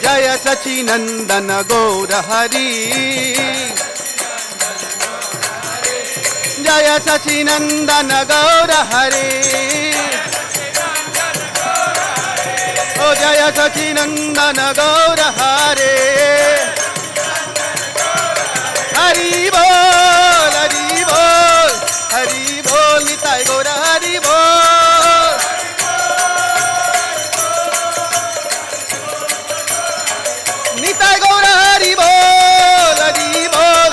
Jaya Sachinandana Gaura Hari. Jaya Sachinandana Gaura Hari. Oh Jaya Sachinandana Gaura Hari. Hari Bol, Hari Bol, Hari Bol, Nitai Gaura Hari Bol. Nitai Gaura Hari Bol, Hari Bol,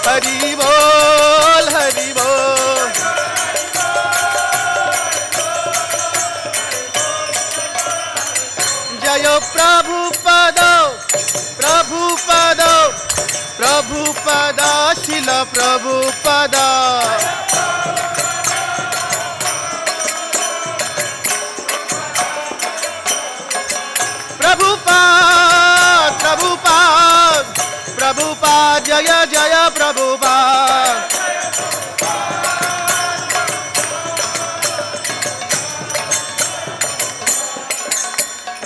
Hari Bol, Hari Bol. Jaya Prabhupada, Prabhupada, Prabhupada, Shila Prabhupada. Prabhupada, Prabhupada, Prabhupada, Jaya Jaya Prabhupada.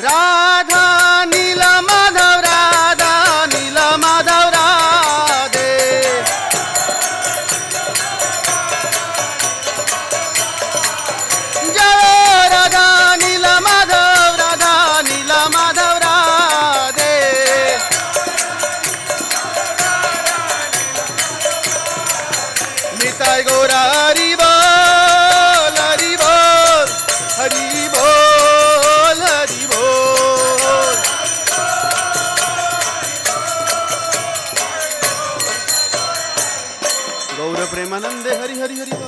Radha Nila Madhav, Radha Nila Madhav, Radhe. Jaya Radha Nila Madhav, Radha Nila Madhav, Radhe. Nitai Gaura Hari Bol, Hari Bol, Hari Bol, Hari Bol. Gaura Premanande Hari Hari Hari Bol.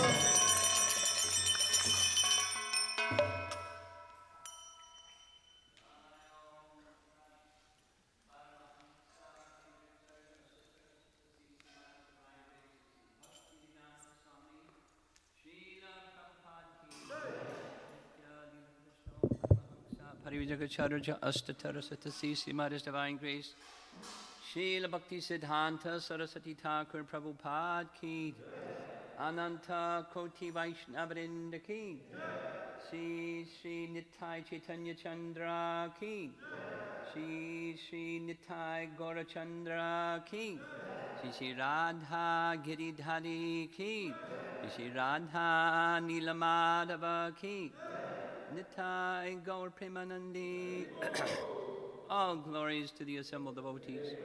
Parivijakacharya Astatara Satasi Simaris Divine Grace Srila Bhakti Siddhanta Saraswati Thakur Prabhupada Ki Ananta Koti Vaishnavrinda Ki Shri Nitai Chaitanya Chandra Ki Shri Nitai Gaura Chandra Ki Shri Radha Giridhari Ki Shri Radha Nilamadava Ki Nitai Gaur Premanandi. All glories to the assembled devotees.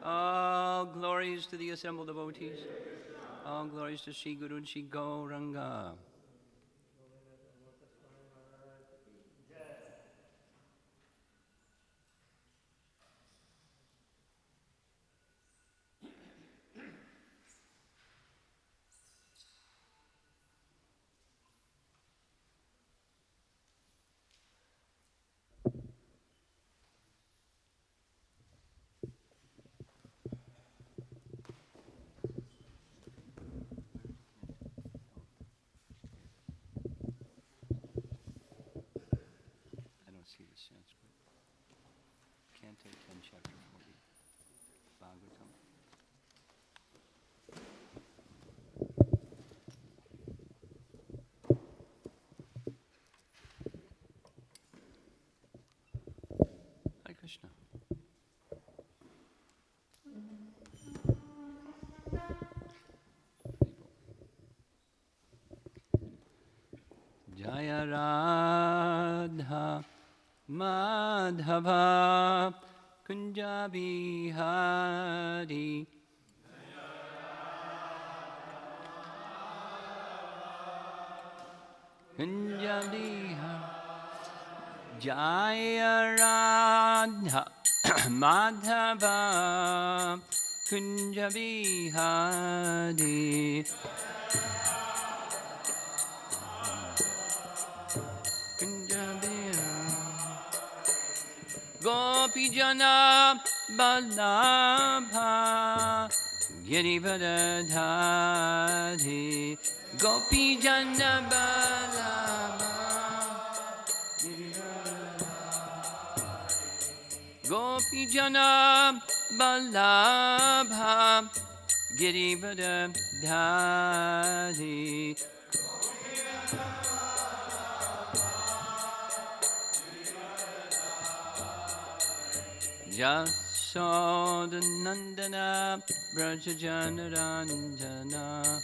All glories to the assembled devotees. All glories to Sri Guru and Sri Gauranga. See the Sanskrit. Canto 10, chapter 40. Bhagavatam. Hare Krishna. Jaya Radha Madhava Kunja Bihari Kunja Bihari Jaya Radha Madhava Kunja Bihari Gopi Jana Balabha Girivadadhari Gopi Jana Balabha Gopi Jana Balabha Girivadadhari Jasodanandana Brajajanaranjana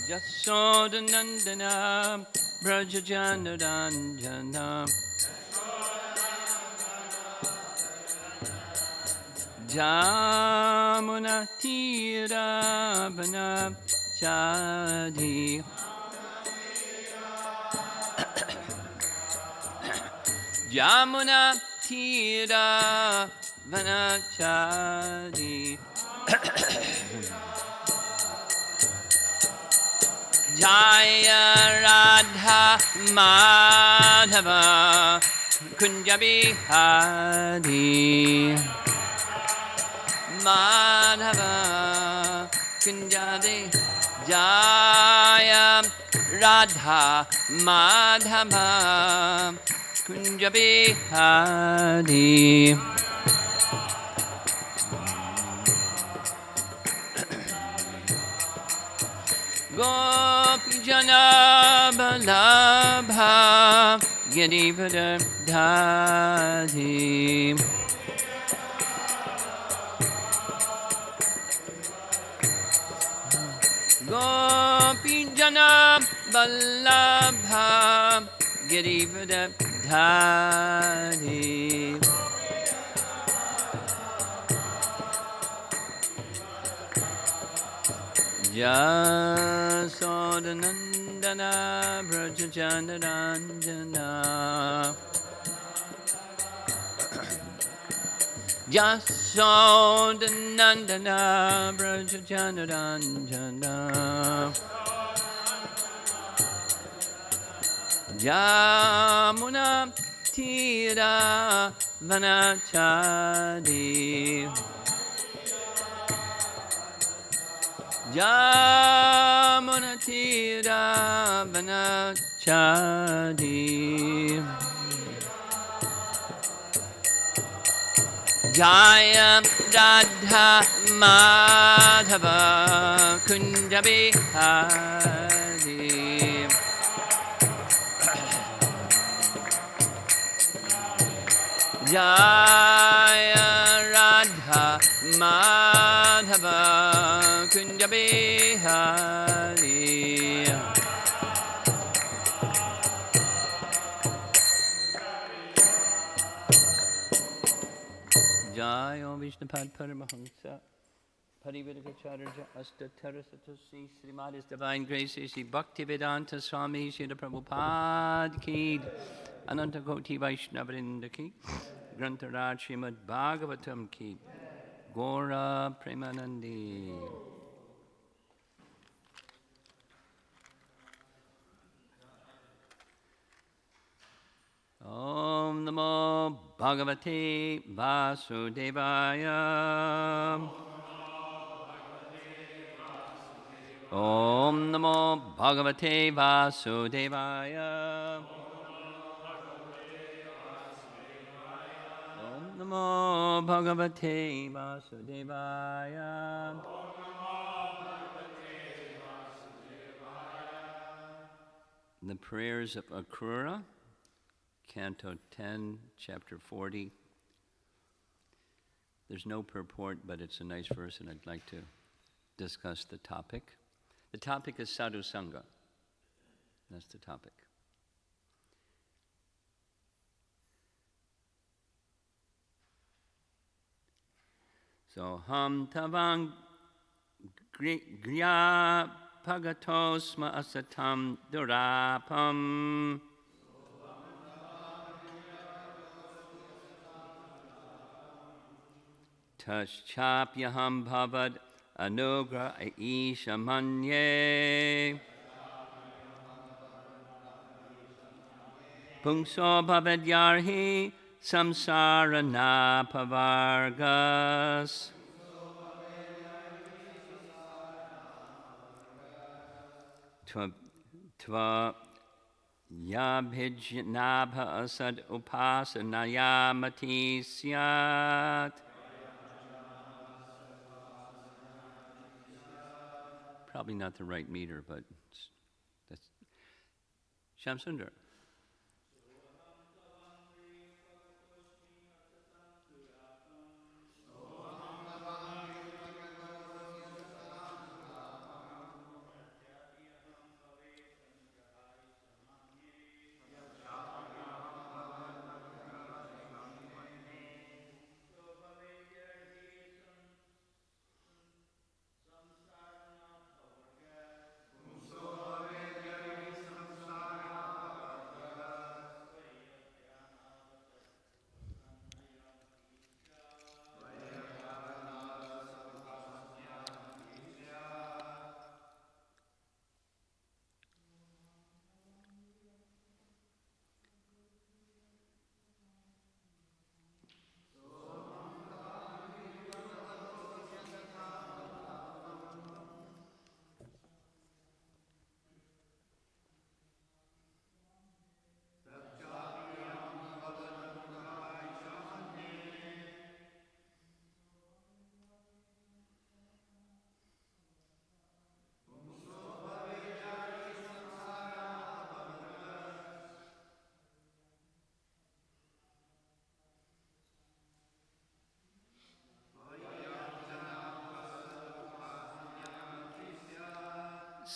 Jasodanandana Brajajanaranjana Jamuna Tira Bana Chadi Jamuna Tira Bana Chadi Jaya Radha Madhava Kunjabi Hari Madhava Kunjabi Jaya Radha Madhava Kunjabi Hari Gopijana Balabha Girivada Dhati Gopijana Balabha Girivada Dhati Jasodanandana Brajajanaranjana Jasodanandana Brajajanaranjana Jamuna Tira Vanachadi Jamuna Tira Vanachadi Jaya Radha Madhava Kunjabi Hari Jaya Radha Madhava Kunjabi Hari Jaya Vishnupad Paramahamsa Parivedakacharya Astatarasatosi Srimad Divine Grace Sri Bhaktivedanta Swami Srila Prabhupada Ki Ananta Koti Vaishnavrinda Ki Grantaraj Srimad Bhagavatam Ki Gora Premanandi Om Namo Bhagavate Vasudevaya Om Namo Bhagavate Vasudevaya Om Namo Bhagavate Vasudevaya The Prayers of Akrura, Canto 10, Chapter 40. There's no purport, but it's a nice verse, and I'd like to discuss the topic. The topic is Sadhu Sangha. That's the topic. So, ham tavang griya pagatosma asatam durapam Taschapyaham bhavad anugra isha manye Pungso bhavad yarhi samsara napavargas Tva yabhijnabha asad upasanaya mati syat Probably not the right meter, but that's Shamsundar.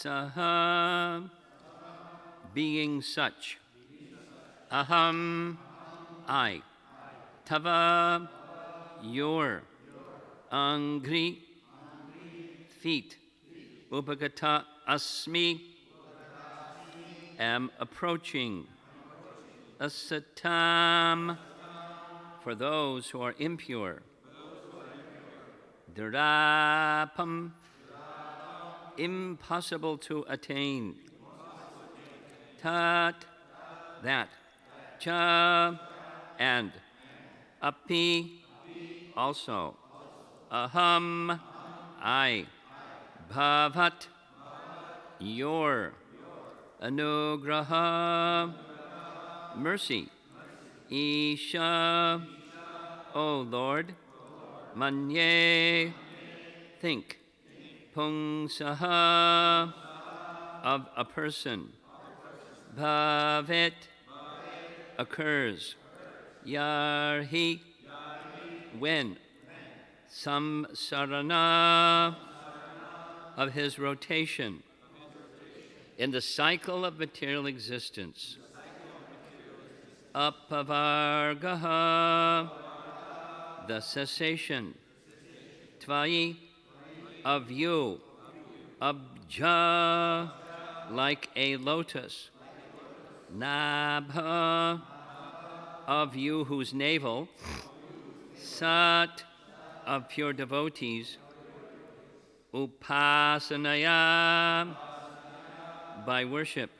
Saha, being such. Aham, I. Tava, your. Angri, feet. Upagata asmi, am approaching. Asatam, for those who are impure. Durapam, impossible to attain. Tat, that. Cha, and. Api, also. Aham, I. Bhavat, your. Anugraha, mercy. Isha, O Lord. Manye, think. Pungsaha, of a person. Bhavet, occurs. Yarhi, when. Samsarana, of his rotation. In the cycle of material existence. Apavargaha, the cessation. Tvai, of you. Abja, like a lotus. Nabha, of you whose navel. Sat, of pure devotees. Upasanaya, by worship.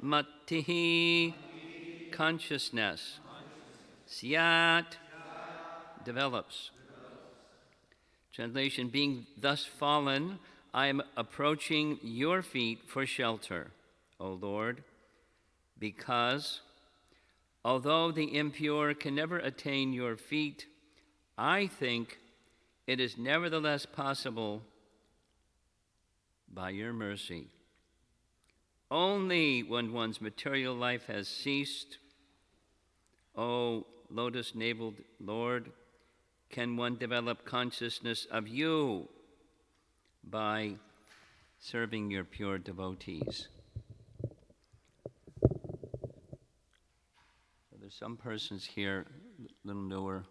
Matihi, consciousness. Syat, develops. Translation, being thus fallen, I am approaching your feet for shelter, O Lord, because although the impure can never attain your feet, I think it is nevertheless possible by your mercy. Only when one's material life has ceased, O lotus-naveled Lord, can one develop consciousness of you by serving your pure devotees. So there's some persons here, a little newer,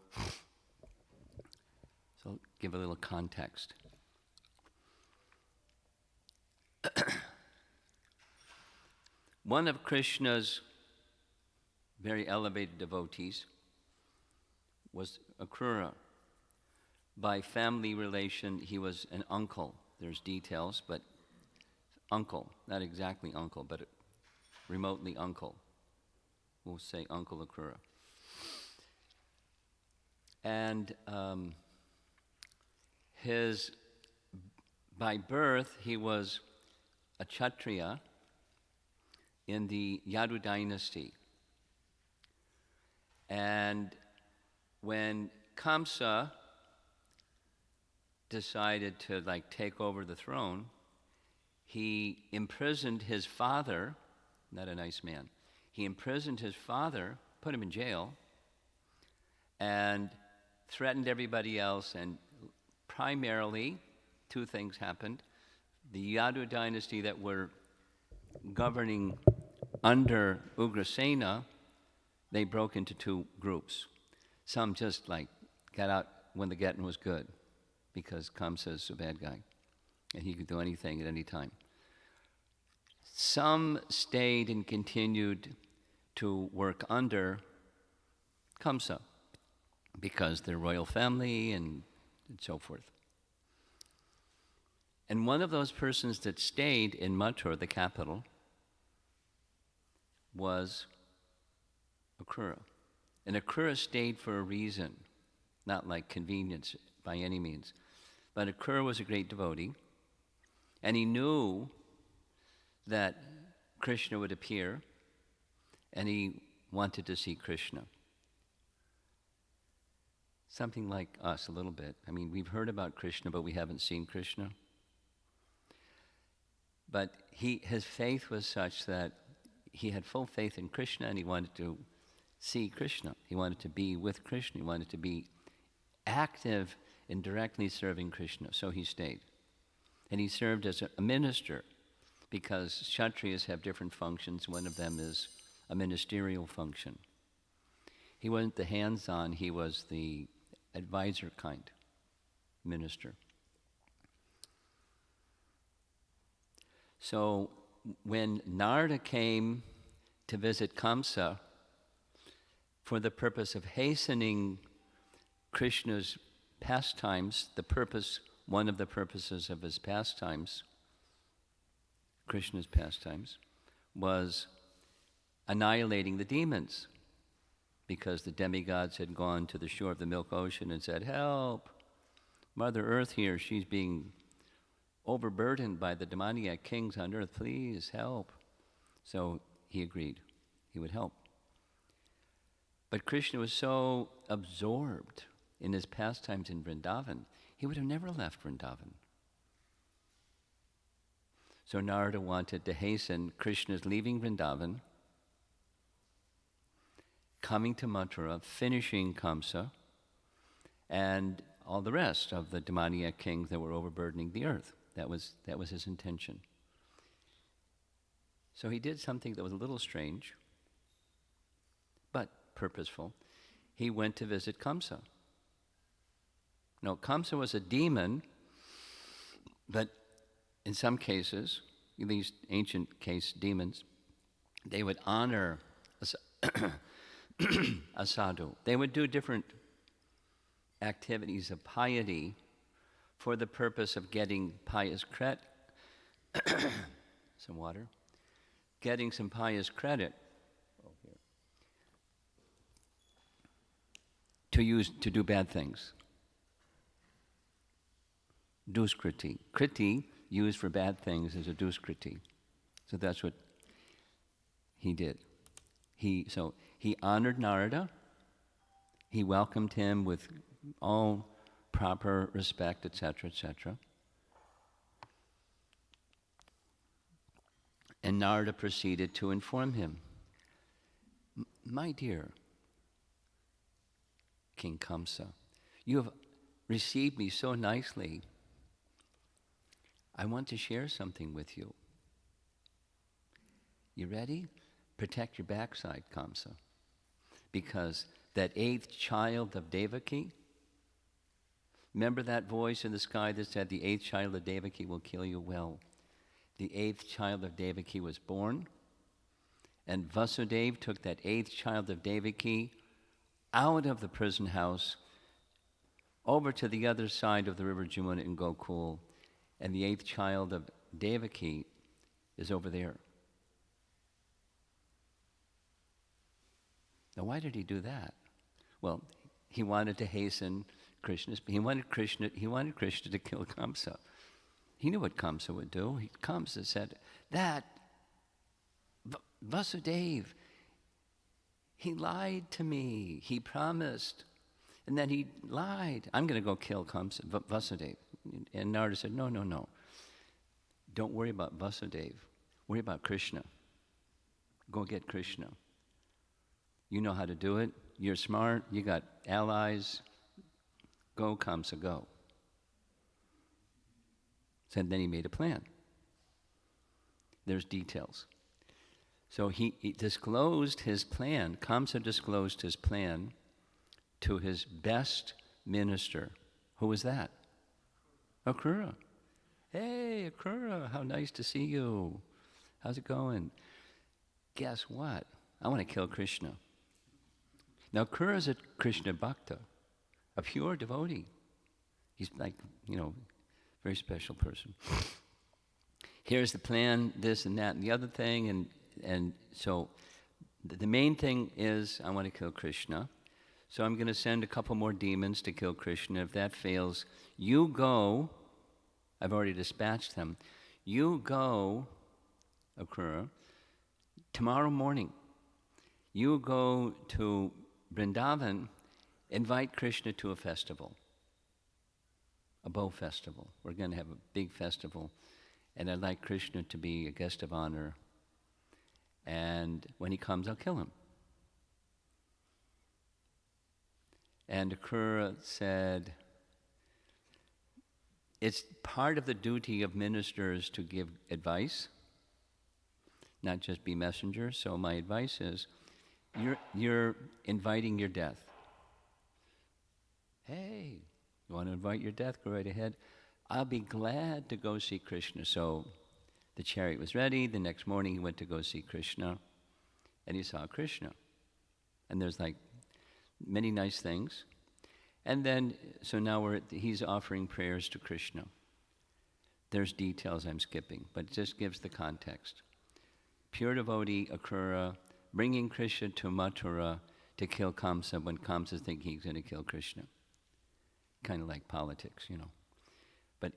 so I'll give a little context. One of Krishna's very elevated devotees was Akrura. By family relation, he was an uncle. There's details, but uncle, not exactly uncle, but remotely uncle. We'll say Uncle Akrura. And by birth, he was a Kshatriya in the Yadu dynasty. And when Kamsa decided to take over the throne, he imprisoned his father, not a nice man. He imprisoned his father, put him in jail, and threatened everybody else. And primarily, two things happened. The Yadu dynasty that were governing under Ugrasena, they broke into two groups. Some just got out when the getting was good, because Kamsa is a bad guy, and he could do anything at any time. Some stayed and continued to work under Kamsa, because they're royal family and so forth. And one of those persons that stayed in Mathura, the capital, was Akrura. And Akrura stayed for a reason, not like convenience by any means. But Akrura was a great devotee, and he knew that Krishna would appear, and he wanted to see Krishna. Something like us a little bit. I mean, we've heard about Krishna, but we haven't seen Krishna. But his faith was such that he had full faith in Krishna, and he wanted to see Krishna. He wanted to be with Krishna. He wanted to be active in directly serving Krishna. So he stayed. And he served as a minister because Kshatriyas have different functions. One of them is a ministerial function. He wasn't the hands-on, he was the advisor kind minister. So when Narada came to visit Kamsa for the purpose of hastening Krishna's pastimes, one of the purposes of his pastimes, Krishna's pastimes, was annihilating the demons, because the demigods had gone to the shore of the Milk Ocean and said, "Help! Mother Earth here, she's being overburdened by the demoniac kings on earth. Please help." So he agreed he would help. But Krishna was so absorbed in his pastimes in Vrindavan, he would have never left Vrindavan. So Narada wanted to hasten Krishna's leaving Vrindavan, coming to Mathura, finishing Kamsa, and all the rest of the demoniac kings that were overburdening the earth. That was his intention. So he did something that was a little strange, but purposeful. He went to visit Kamsa. Now, Kamsa was a demon, but in some cases, these ancient case demons, they would honor a sadhu. They would do different activities of piety for the purpose of getting pious credit. Some water. Getting some pious credit to do bad things. Duskriti. Kriti, used for bad things, is a duskriti. So that's what he did. He honored Narada. He welcomed him with all proper respect, etc., etc. And Narada proceeded to inform him, "My dear King Kamsa, you have received me so nicely. I want to share something with you. You ready? Protect your backside, Kamsa. Because that 8th child of Devaki, remember that voice in the sky that said, the 8th child of Devaki will kill you? Well, the 8th child of Devaki was born, and Vasudeva took that 8th child of Devaki out of the prison house over to the other side of the river Jamuna in Gokul, and the 8th child of Devaki is over there." Now, why did he do that? Well, he wanted to hasten Krishna's. He wanted Krishna to kill Kamsa. He knew what Kamsa would do. Kamsa said, "That Vasudeva, he lied to me. He promised, and then he lied. I'm going to go kill Kamsa, Vasudeva." And Narada said, No. Don't worry about Vasudeva. Worry about Krishna. Go get Krishna. You know how to do it. You're smart. You got allies. Go, Kamsa, go. So then he made a plan. There's details. So he disclosed his plan. Kamsa disclosed his plan to his best minister. Who was that? Akrura. "Hey, Akrura, how nice to see you. How's it going? Guess what? I want to kill Krishna." Now, Akrura is a Krishna bhakta, a pure devotee. He's like, very special person. Here's the plan, this and that and the other thing, and so the main thing is I want to kill Krishna. So I'm going to send a couple more demons to kill Krishna. If that fails, you go. I've already dispatched them. You go, Akrura, tomorrow morning. You go to Vrindavan, invite Krishna to a festival, a bow festival. We're going to have a big festival, and I'd like Krishna to be a guest of honor. And when he comes, I'll kill him. And Akrura said, it's part of the duty of ministers to give advice, not just be messengers. So my advice is, you're inviting your death. Hey, you want to invite your death? Go right ahead. I'll be glad to go see Krishna. So the chariot was ready. The next morning he went to go see Krishna, and he saw Krishna. And there's like many nice things. And then, so now he's offering prayers to Krishna. There's details I'm skipping, but it just gives the context. Pure devotee, Akrura, bringing Krishna to Mathura to kill Kamsa when Kamsa's thinking he's going to kill Krishna. Kind of like politics, But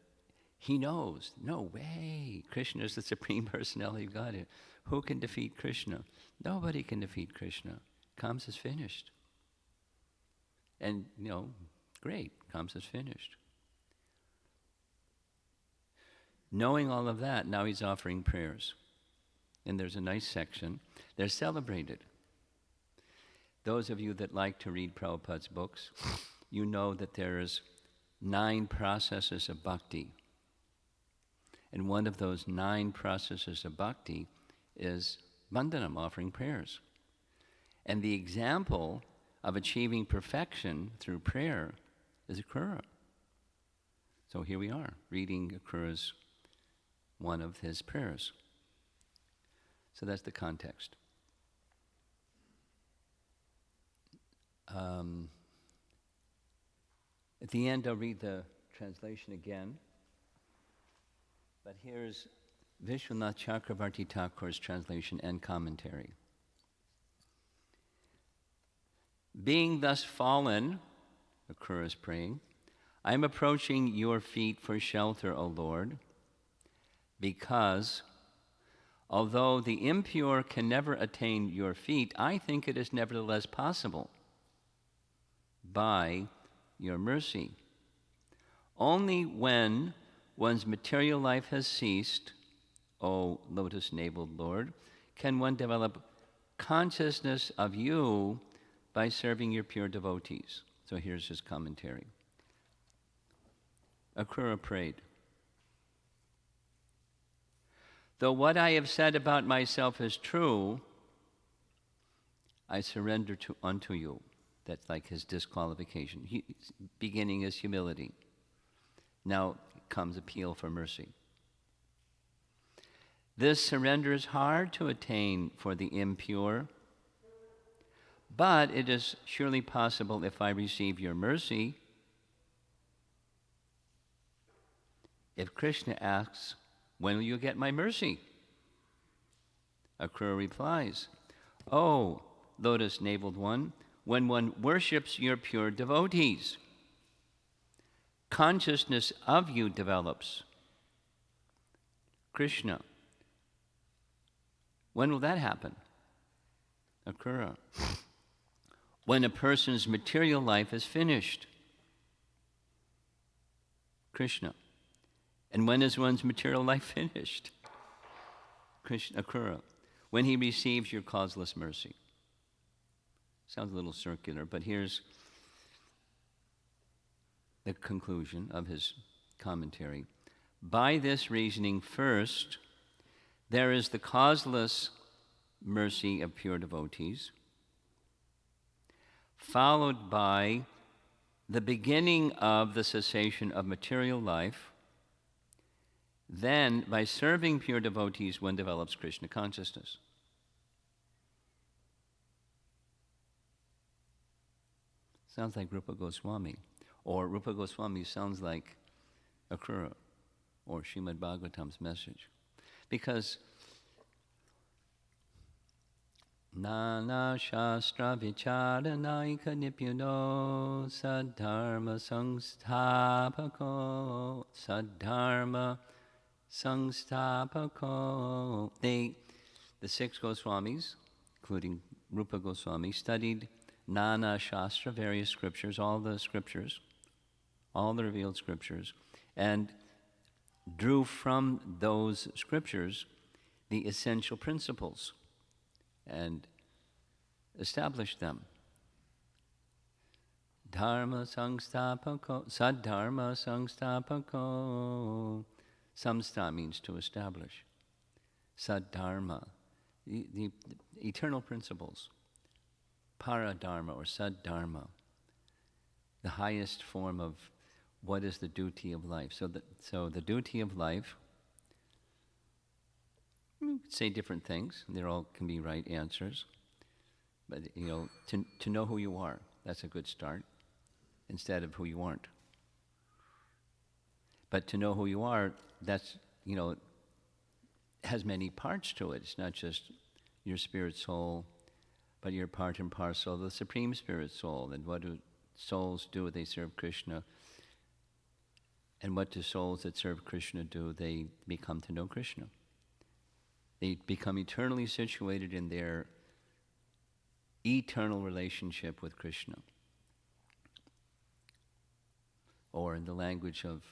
he knows, no way, Krishna is the Supreme Personality of Godhead. Who can defeat Krishna? Nobody can defeat Krishna. Kamsa's finished. And, great, Kamsa's finished. Knowing all of that, now he's offering prayers. And there's a nice section. They're celebrated. Those of you that like to read Prabhupada's books, you know that there's 9 processes of bhakti. And one of those 9 processes of bhakti is Vandanam, offering prayers. And the example of achieving perfection through prayer is Akrura. So here we are, reading Akrura's one of his prayers. So that's the context. At the end, I'll read the translation again. But here's Vishwanath Chakravarti Thakur's translation and commentary. Being thus fallen, Akrura is praying, I am approaching your feet for shelter, O Lord, because although the impure can never attain your feet, I think it is nevertheless possible by your mercy. Only when one's material life has ceased, O lotus-naveled Lord, can one develop consciousness of you by serving your pure devotees. So here's his commentary. Akrura prayed, though what I have said about myself is true, I surrender unto you. That's like his disqualification. Beginning is humility. Now comes appeal for mercy. This surrender is hard to attain for the impure, but it is surely possible if I receive your mercy. If Krishna asks, when will you get my mercy? Akrura replies, oh, lotus-naveled one, when one worships your pure devotees, consciousness of you develops. Krishna, when will that happen? Akrura, when a person's material life is finished. Krishna, and when is one's material life finished? Krishna, Akrura, when he receives your causeless mercy. Sounds a little circular, but here's the conclusion of his commentary. By this reasoning, first, there is the causeless mercy of pure devotees, followed by the beginning of the cessation of material life. Then, by serving pure devotees, one develops Krishna consciousness. Sounds like Rupa Goswami. Or Rupa Goswami sounds like Akrura or Srimad Bhagavatam's message. Because Nana Shastra Vicharanaika Nipyuno Sadharma Sangstapako. The 6 Goswamis, including Rupa Goswami, studied Nana Shastra, various scriptures, all the revealed scriptures, and drew from those scriptures the essential principles and established them. Dharma Sangstapako, Sadharma Sangstapako. Samsta means to establish. Sadharma, the eternal principles, paradharma or saddharma, the highest form of what is the duty of life. So the duty of life, say different things. They all can be right answers. But, to know who you are, that's a good start, instead of who you aren't. But to know who you are, that's, has many parts to it. It's not just your spirit soul, but you're part and parcel of the Supreme Spirit Soul. And what do souls do? They serve Krishna. And what do souls that serve Krishna do? They become to know Krishna. They become eternally situated in their eternal relationship with Krishna. Or in the language of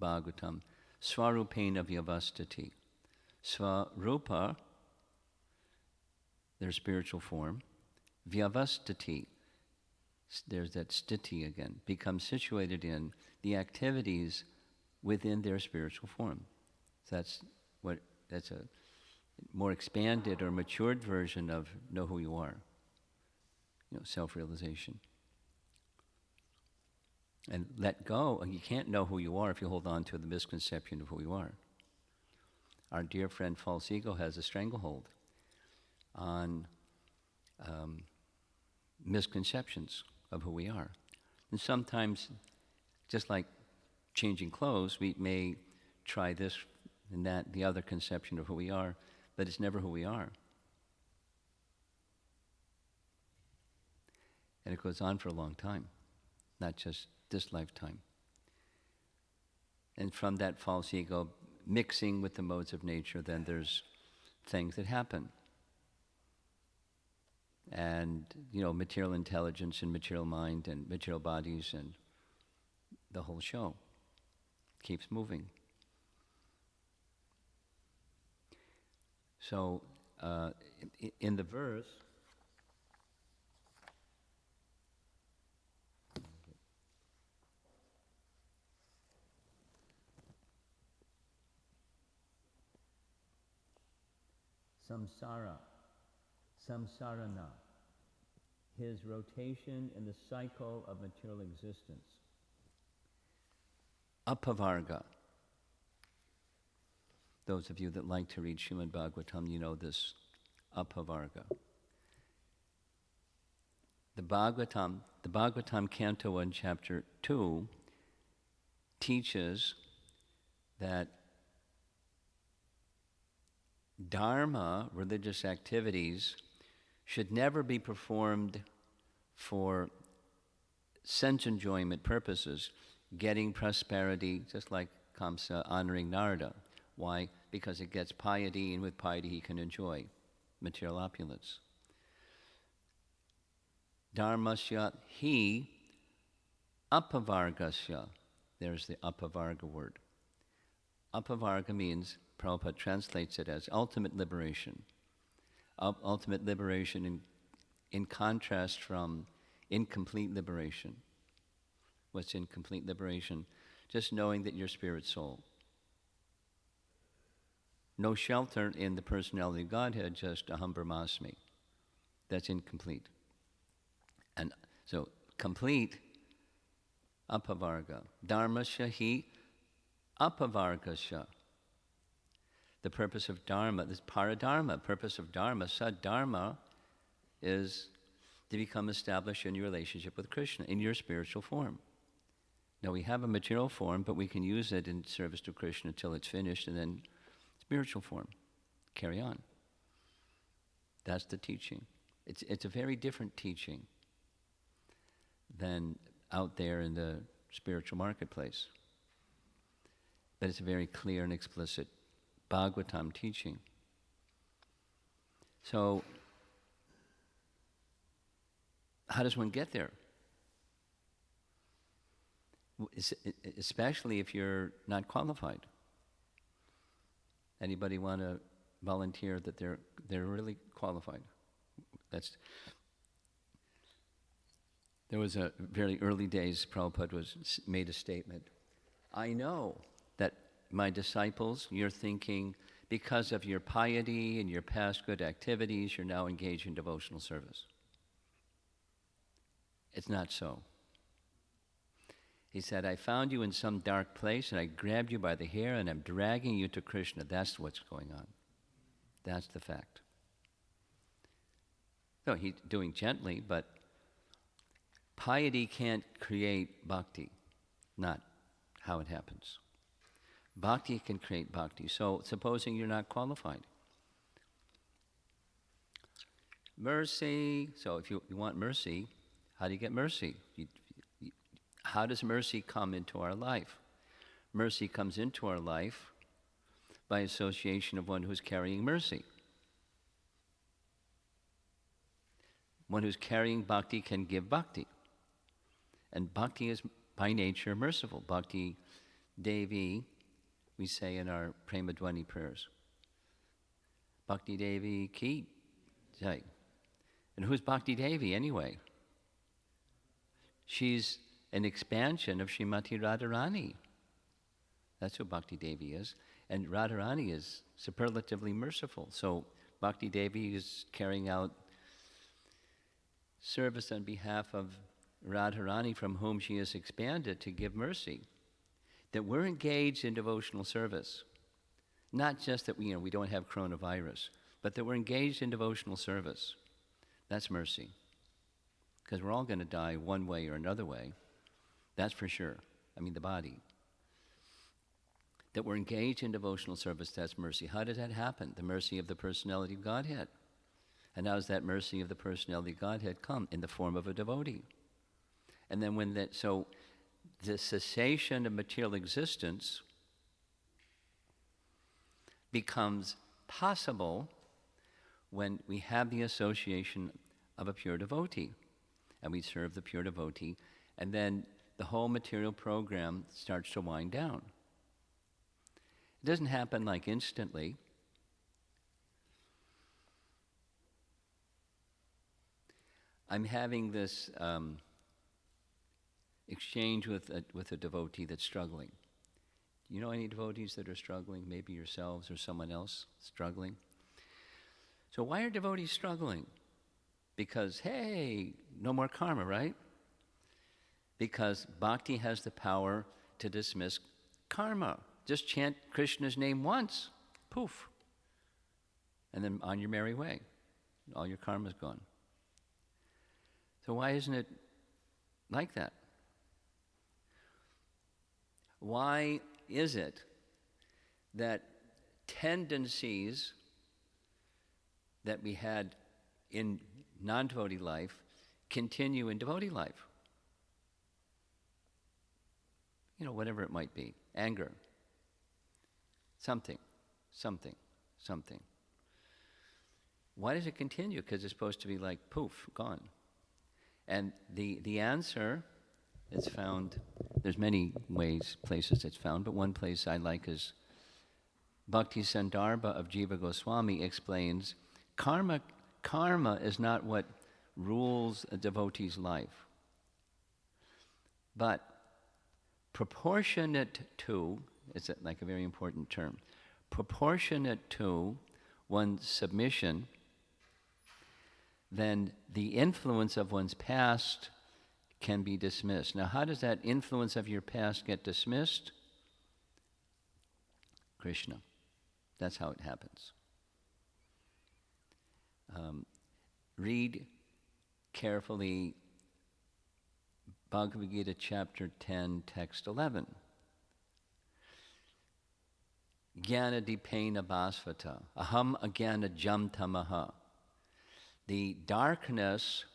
Bhagavatam, Swarupena Vyavastati. Swarupa, their spiritual form. Vyavastati, there's that stiti again, becomes situated in the activities within their spiritual form. So that's a more expanded or matured version of know who you are. Self-realization. And let go. You can't know who you are if you hold on to the misconception of who you are. Our dear friend false ego has a stranglehold on misconceptions of who we are. And sometimes, just like changing clothes, we may try this and that, the other conception of who we are, but it's never who we are. And it goes on for a long time, not just this lifetime. And from that false ego mixing with the modes of nature, then there's things that happen. And, material intelligence and material mind and material bodies and the whole show keeps moving. So, in the verse, samsarana, his rotation in the cycle of material existence. Apavarga. Those of you that like to read Srimad Bhagavatam, you know this apavarga. The Bhagavatam Canto 1, Chapter 2 teaches that dharma, religious activities, should never be performed for sense enjoyment purposes, getting prosperity, just like Kamsa honoring Narada. Why? Because it gets piety, and with piety he can enjoy material opulence. Dharmasya hi apavargasya. There's the apavarga word. Apavarga means, Prabhupada translates it as ultimate liberation. Ultimate liberation in contrast from incomplete liberation. What's incomplete liberation? Just knowing that you're spirit soul. No shelter in the personality of Godhead, just aham brahmasmi. That's incomplete. And so, complete, apavarga. Dharmasya hi apavargasya. The purpose of dharma, this paradharma, purpose of dharma, saddharma, is to become established in your relationship with Krishna, in your spiritual form. Now we have a material form, but we can use it in service to Krishna until it's finished, and then spiritual form. Carry on. That's the teaching. It's a very different teaching than out there in the spiritual marketplace. But it's a very clear and explicit Bhagavatam teaching. So, how does one get there? Especially if you're not qualified. Anybody want to volunteer that they're really qualified? There was a very early days, Prabhupada made a statement. I know that my disciples, you're thinking, because of your piety and your past good activities, you're now engaged in devotional service. It's not so. He said, I found you in some dark place, and I grabbed you by the hair, and I'm dragging you to Krishna. That's what's going on. That's the fact. So he's doing gently, but piety can't create bhakti. Not how it happens. Bhakti can create bhakti. So supposing you're not qualified. Mercy. So if you want mercy, how do you get mercy? How does mercy come into our life? Mercy comes into our life by association of one who's carrying mercy. One who's carrying bhakti can give bhakti. And bhakti is by nature merciful. Bhakti Devi, we say in our Prema Dwani prayers. Bhakti Devi ki jai. And who's Bhakti Devi anyway? She's an expansion of Srimati Radharani. That's who Bhakti Devi is. And Radharani is superlatively merciful. So Bhakti Devi is carrying out service on behalf of Radharani, from whom she is expanded to give mercy. That we're engaged in devotional service. Not just that we don't have coronavirus, but that we're engaged in devotional service. That's mercy. Because we're all going to die one way or another way. That's for sure. I mean, the body. That we're engaged in devotional service, that's mercy. How does that happen? The mercy of the personality of Godhead. And how does that mercy of the personality of Godhead come? In the form of a devotee. And then so the cessation of material existence becomes possible when we have the association of a pure devotee. And we serve the pure devotee. And then the whole material program starts to wind down. It doesn't happen like instantly. I'm having this exchange with a devotee that's struggling. Do you know any devotees that are struggling? Maybe yourselves or someone else struggling? So why are devotees struggling? Because, hey, no more karma, right? Because bhakti has the power to dismiss karma. Just chant Krishna's name once, poof. And then on your merry way. All your karma's gone. So why isn't it like that? Why is it that tendencies that we had in non-devotee life continue in devotee life? Whatever it might be. Anger. Something. Why does it continue? Because it's supposed to be like, poof, gone. And the answer is found, there's many places it's found, but one place I like is Bhakti Sandarbha of Jiva Goswami explains, karma is not what rules a devotee's life, but proportionate to, it's like a very important term, proportionate to one's submission, then the influence of one's past can be dismissed. Now, how does that influence of your past get dismissed? Krishna. That's how it happens. Read carefully Bhagavad Gita chapter 10, text 11. Jnana dipena bhasvata, aham agyana jam tamaha. The darkness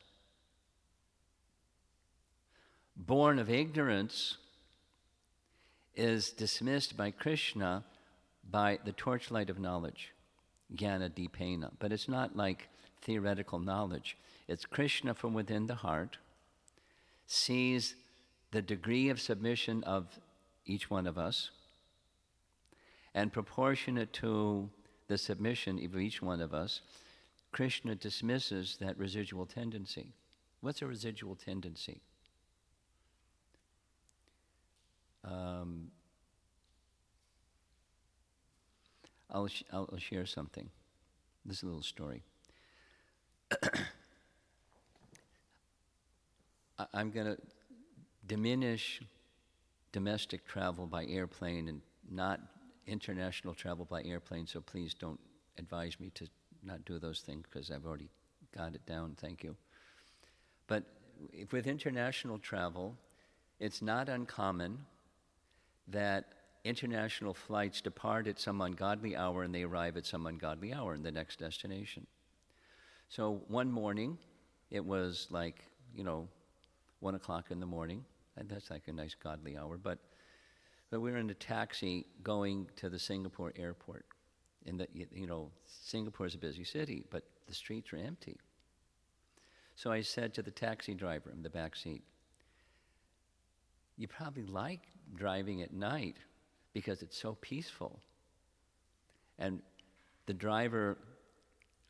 born of ignorance is dismissed by Krishna by the torchlight of knowledge, jnana dipena. But it's not like theoretical knowledge. It's Krishna from within the heart, sees the degree of submission of each one of us, and proportionate to the submission of each one of us, Krishna dismisses that residual tendency. What's a residual tendency? I'll share something. This is a little story. I'm going to diminish domestic travel by airplane and not international travel by airplane, so please don't advise me to not do those things because I've already got it down, thank you. But with international travel, it's not uncommon that international flights depart at some ungodly hour and they arrive at some ungodly hour in the next destination. So one morning, it was like, 1 o'clock in the morning, and that's like a nice godly hour, but we were in a taxi going to the Singapore airport. And Singapore is a busy city, but the streets are empty. So I said to the taxi driver in the back seat, you probably like driving at night because it's so peaceful. And the driver,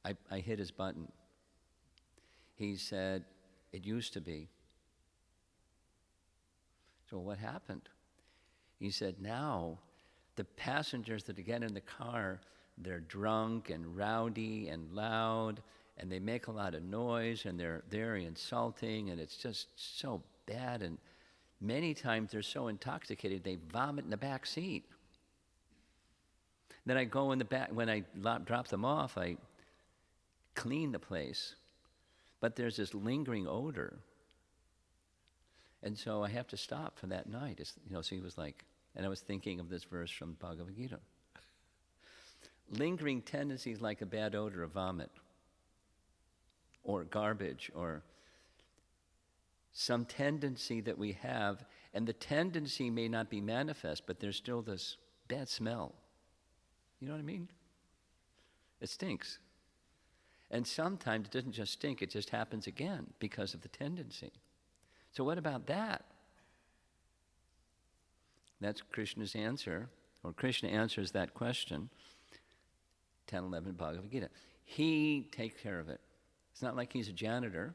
I hit his button. He said, it used to be. So what happened? He said, now the passengers that get in the car, they're drunk and rowdy and loud, and they make a lot of noise, and they're very insulting, and it's just so bad. And many times they're so intoxicated, they vomit in the back seat. Then I go in the back, when I drop them off, I clean the place, but there's this lingering odor. And so I have to stop for that night. So he was like, and I was thinking of this verse from Bhagavad Gita. Lingering tendencies like a bad odor of vomit or garbage or some tendency that we have, and the tendency may not be manifest, but there's still this bad smell. You know what I mean? It stinks. And sometimes it doesn't just stink, it just happens again because of the tendency. So what about that? That's Krishna's answer, or Krishna answers that question, 10:11 Bhagavad Gita. He takes care of it. It's not like he's a janitor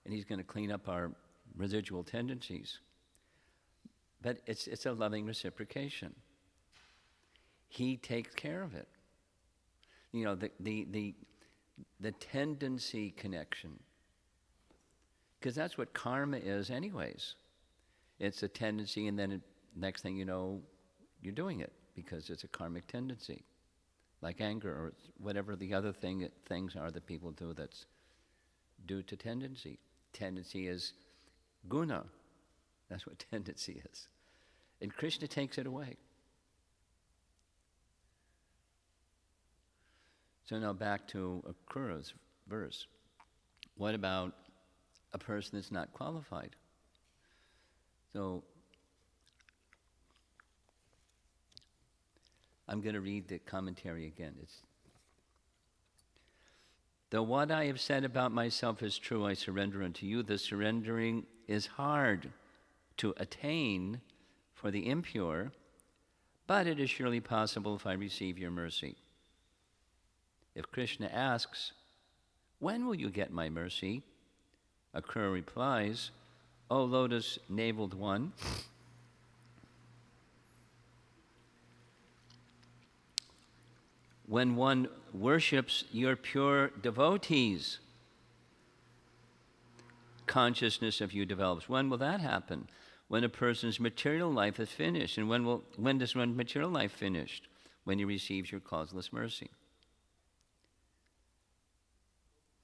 and he's going to clean up our residual tendencies. But it's a loving reciprocation. He takes care of it. The tendency connection. Because that's what karma is anyways. It's a tendency, and then next thing you know, you're doing it because it's a karmic tendency. Like anger or whatever the other things are that people do that's due to tendency. Tendency is guna. That's what tendency is. And Krishna takes it away. So now back to Akura's verse. What about a person that's not qualified? So I'm going to read the commentary again. Though what I have said about myself is true, I surrender unto you. The surrendering is hard to attain for the impure, but it is surely possible if I receive your mercy. If Krishna asks, when will you get my mercy? Akura replies, O lotus-naveled one, when one worships your pure devotees, consciousness of you develops. When will that happen? When a person's material life is finished. And when does one's material life finished? When he receives your causeless mercy.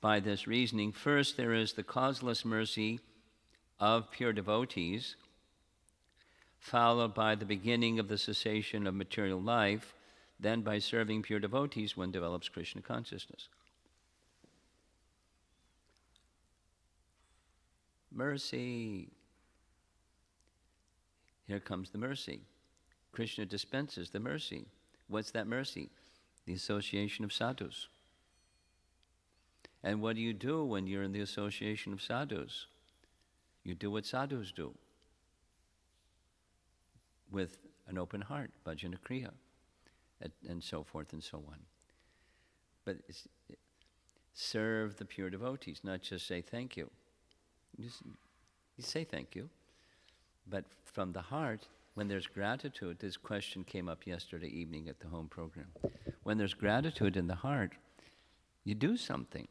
By this reasoning, first there is the causeless mercy of pure devotees, followed by the beginning of the cessation of material life. Then by serving pure devotees, one develops Krishna consciousness. Mercy. Here comes the mercy. Krishna dispenses the mercy. What's that mercy? The association of sadhus. And what do you do when you're in the association of sadhus? You do what sadhus do. With an open heart, bhajana kriya. And so forth and so on. But serve the pure devotees, not just say thank you. You say thank you, but from the heart, when there's gratitude, this question came up yesterday evening at the home program. When there's gratitude in the heart, you do something.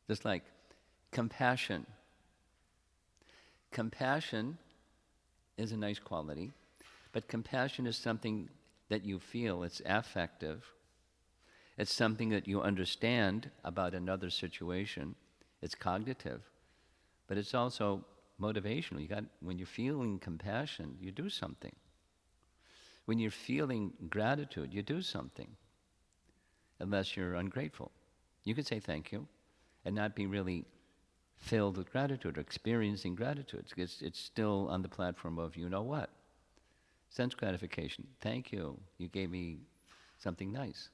Just like compassion. Compassion is a nice quality, but compassion is something that you feel. It's affective. It's something that you understand about another situation. It's cognitive, but it's also motivational. When you're feeling compassion, you do something. When you're feeling gratitude, you do something. Unless you're ungrateful. You could say thank you and not be really filled with gratitude or experiencing gratitude. It's still on the platform of you know what? Sense gratification. Thank you. You gave me something nice.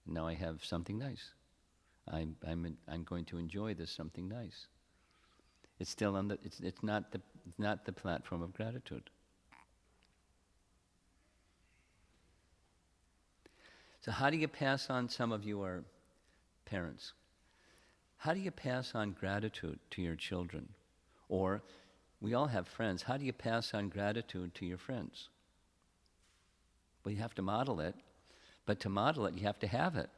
Now I have something nice. I'm going to enjoy this something nice. It's still on the. It's not the platform of gratitude. So how do you pass on? Some of you are parents. How do you pass on gratitude to your children? Or we all have friends. How do you pass on gratitude to your friends? Well, you have to model it, but to model it, you have to have it.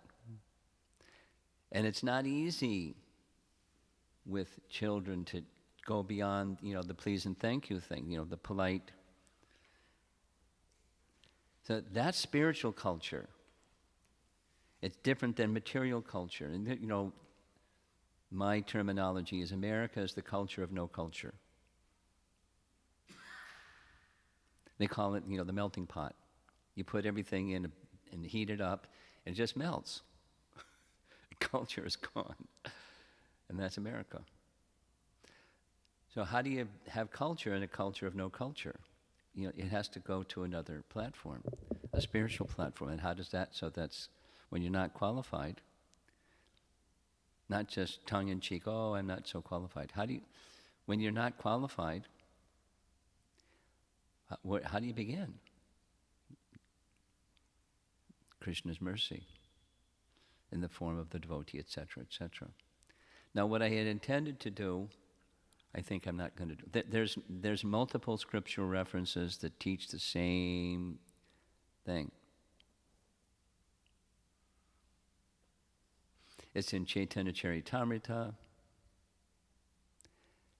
And it's not easy with children to go beyond, the please and thank you thing, the polite. So that's spiritual culture. It's different than material culture. And, my terminology is America is the culture of no culture. They call it, the melting pot. You put everything in and heat it up, and it just melts. Culture is gone. And that's America. So how do you have culture in a culture of no culture? It has to go to another platform, a spiritual platform. And how does that? So that's when you're not qualified, not just tongue-in-cheek, oh, I'm not so qualified. When you're not qualified, how do you begin? Krishna's mercy in the form of the devotee, etc., etc. Now, what I had intended to do, I think I'm not going to do. There's multiple scriptural references that teach the same thing. It's in Chaitanya Charitamrita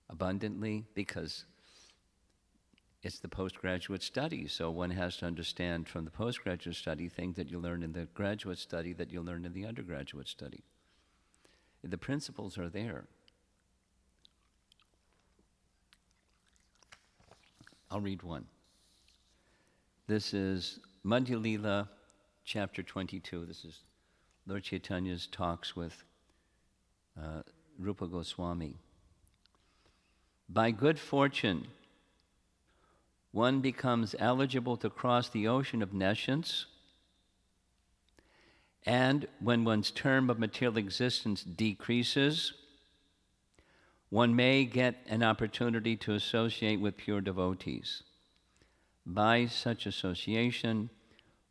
abundantly because it's the postgraduate study. So one has to understand from the postgraduate study things that you learn in the graduate study that you learn in the undergraduate study. The principles are there. I'll read one. This is Madhya Lila, chapter 22. This is Lord Chaitanya's talks with Rupa Goswami. By good fortune, one becomes eligible to cross the ocean of nescience, and when one's term of material existence decreases, one may get an opportunity to associate with pure devotees. By such association,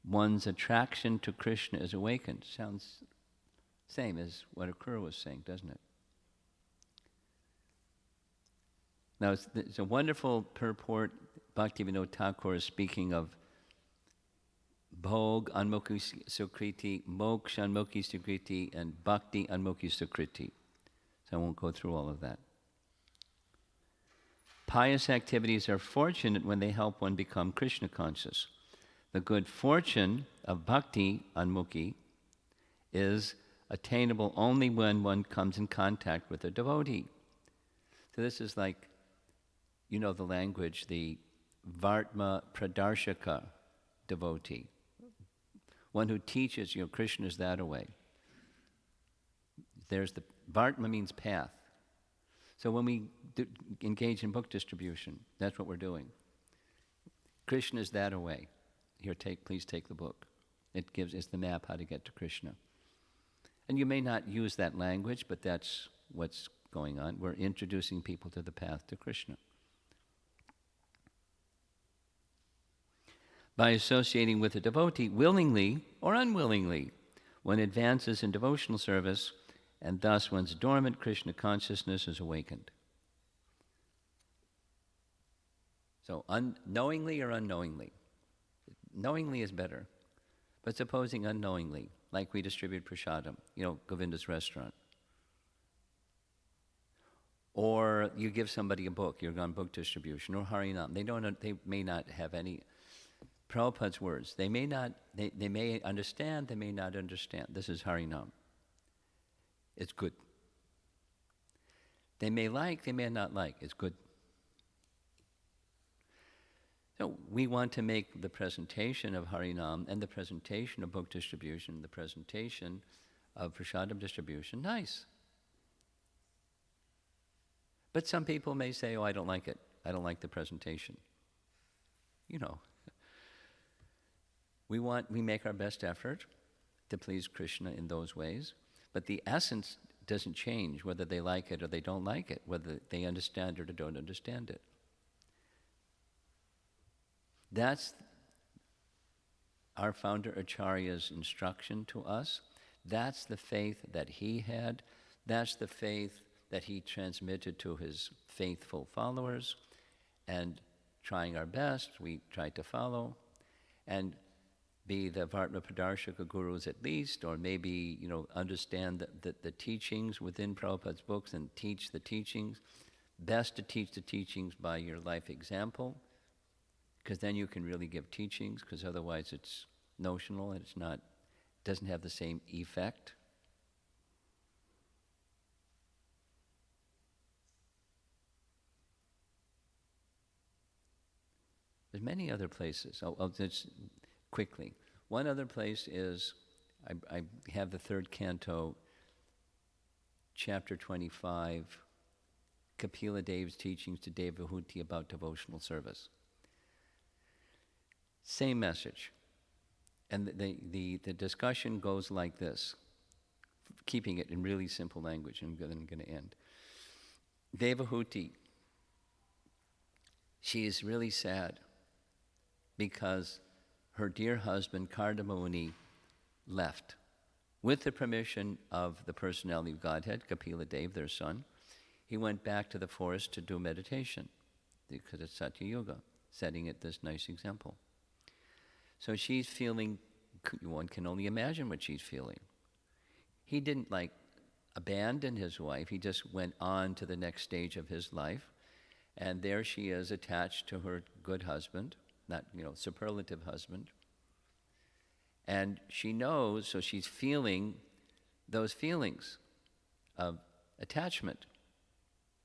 one's attraction to Krishna is awakened. Sounds same as what Akrura was saying, doesn't it? Now, it's a wonderful purport. Bhaktivinoda Thakur is speaking of Bhog Anmukhi Sukriti, Moksha Anmukhi Sukriti, and Bhakti Anmukhi Sukriti. So I won't go through all of that. Pious activities are fortunate when they help one become Krishna conscious. The good fortune of Bhakti Anmukhi is attainable only when one comes in contact with a devotee. So this is like, the language, the Vartma Pradarshaka devotee. One who teaches, Krishna is that way. There's the, Vartma means path. So when we engage in book distribution, that's what we're doing. Krishna is that way. Here, please take the book. It's the map how to get to Krishna. And you may not use that language, but that's what's going on. We're introducing people to the path to Krishna. By associating with a devotee, willingly or unwillingly, one advances in devotional service, and thus one's dormant Krishna consciousness is awakened. So knowingly or unknowingly? Knowingly is better. But supposing unknowingly, like we distribute prasadam, Govinda's restaurant. Or you give somebody a book, you're on book distribution, or Harinam. They may not have any Prabhupada's words. They may understand, they may not understand. This is Harinam. It's good. They may like, they may not like. It's good. So we want to make the presentation of Harinam and the presentation of book distribution, the presentation of prasadam distribution nice. But some people may say, oh, I don't like it. I don't like the presentation. We make our best effort to please Krishna in those ways, but the essence doesn't change whether they like it or they don't like it, whether they understand it or don't understand it. That's our founder Acharya's instruction to us. That's the faith that he had. That's the faith that he transmitted to his faithful followers. And trying our best, we try to follow and be the Vartma Pradarshaka gurus at least, or maybe, understand the teachings within Prabhupada's books and teach the teachings. Best to teach the teachings by your life example, because then you can really give teachings, because otherwise it's notional and doesn't have the same effect. There's many other places. I'll just quickly. One other place is, I have the third canto, chapter 25, Kapila Dev's teachings to Devahuti about devotional service. Same message. And the discussion goes like this, keeping it in really simple language, and then I'm going to end. Devahuti, she is really sad because her dear husband, Kardamuni, left with the permission of the personality of Godhead, Kapila Dev, their son. He went back to the forest to do meditation because it's Satya Yoga, setting it this nice example. So she's feeling, one can only imagine what she's feeling. He didn't abandon his wife, he just went on to the next stage of his life. And there she is attached to her good husband, not, superlative husband. And she knows, so she's feeling those feelings of attachment.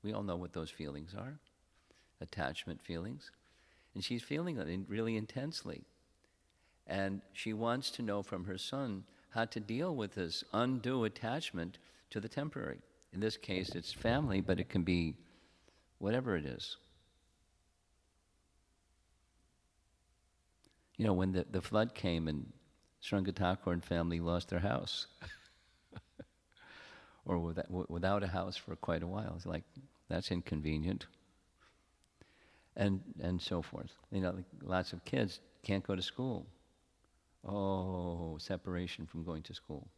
We all know what those feelings are, attachment feelings. And she's feeling it really intensely. And she wants to know from her son how to deal with this undue attachment to the temporary. In this case, it's family, but it can be whatever it is. When the flood came and Sranga Thakur and family lost their house, or without a house for quite a while, it's like, that's inconvenient. And so forth. Lots of kids can't go to school. Oh, separation from going to school.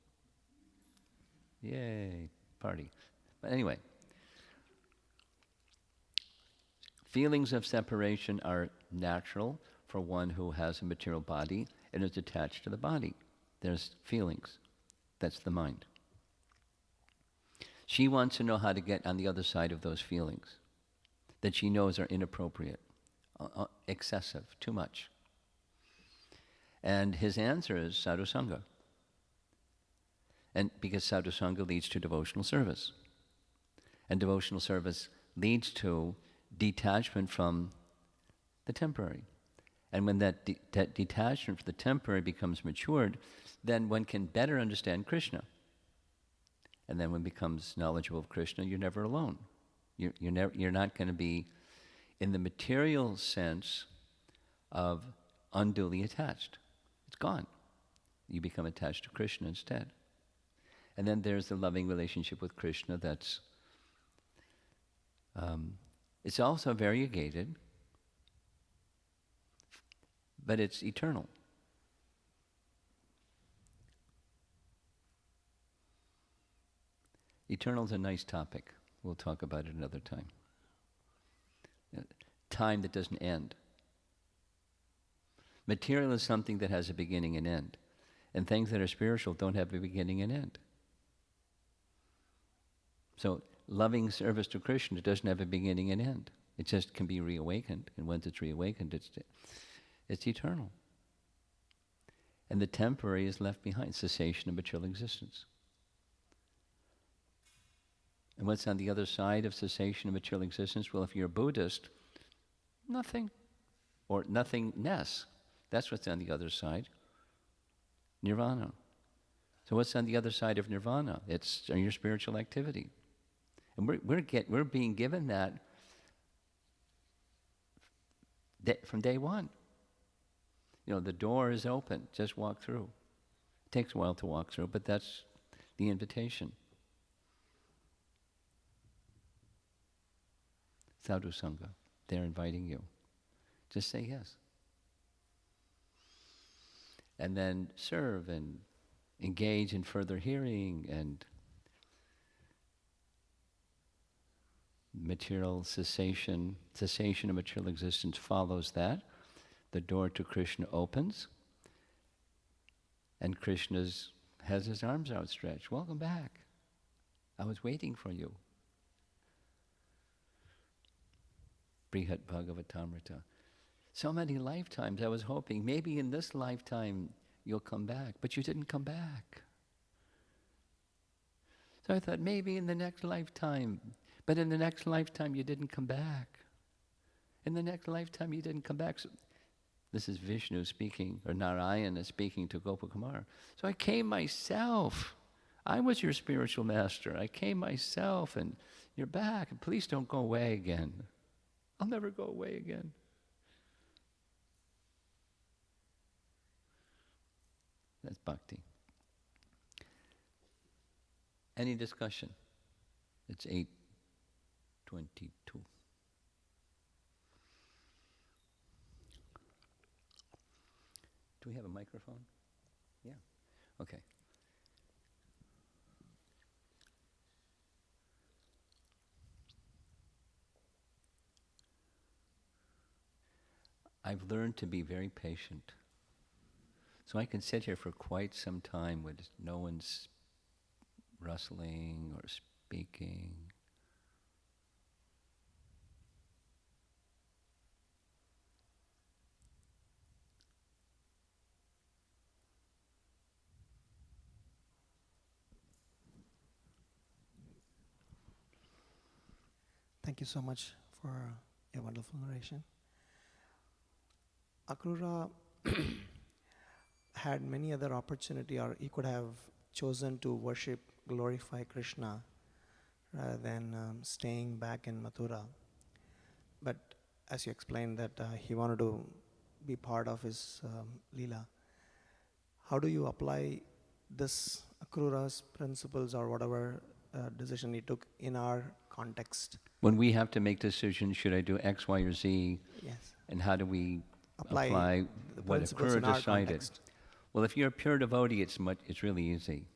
Yay, party. But anyway, feelings of separation are natural for one who has a material body and is attached to the body. There's feelings. That's the mind. She wants to know how to get on the other side of those feelings that she knows are inappropriate, excessive, too much. And his answer is sadhusanga. And because sadhusanga leads to devotional service. And devotional service leads to detachment from the temporary. And when that detachment from the temporary becomes matured, then one can better understand Krishna. And then when one becomes knowledgeable of Krishna, you're never alone. You're not going to be in the material sense of unduly attached. It's gone. You become attached to Krishna instead. And then there's the loving relationship with Krishna that's, it's also variegated, but it's eternal. Eternal is a nice topic. We'll talk about it another time. time that doesn't end. Material is something that has a beginning and end. And things that are spiritual don't have a beginning and end. So loving service to Krishna doesn't have a beginning and end. It just can be reawakened. And once it's reawakened, it's eternal. And the temporary is left behind, cessation of material existence. And what's on the other side of cessation of material existence? Well, if you're a Buddhist, nothing. Or nothingness. That's what's on the other side. Nirvana. So what's on the other side of nirvana? It's your spiritual activity. And we're being given that from day one. The door is open. Just walk through. It takes a while to walk through, but that's the invitation. Sadhu Sangha, they're inviting you. Just say yes. And then serve and engage in further hearing, and material cessation of material existence follows that. The door to Krishna opens, and Krishna has his arms outstretched. Welcome back. I was waiting for you. Brihat Bhagavatamrita. So many lifetimes I was hoping maybe in this lifetime you'll come back, but you didn't come back. So I thought maybe in the next lifetime, but in the next lifetime you didn't come back. In the next lifetime you didn't come back. So this is Vishnu speaking, or Narayana speaking to Gopakumar. So I came myself. I was your spiritual master. I came myself, and you're back. And please don't go away again. I'll never go away again. That's bhakti. Any discussion? It's 8:22. Do we have a microphone? Yeah. Okay. I've learned to be very patient. So I can sit here for quite some time with no one's rustling or speaking. Thank you so much for your wonderful narration. Akrura had many other opportunity, or he could have chosen to worship, glorify Krishna rather than staying back in Mathura. But as you explained that he wanted to be part of his Leela, how do you apply this Akrura's principles or whatever decision he took in our context? When we have to make decisions, should I do X, Y, or Z? Yes. And how do we apply the what principles Akrura in our decided? context? Well, if you're a pure devotee, it's really easy.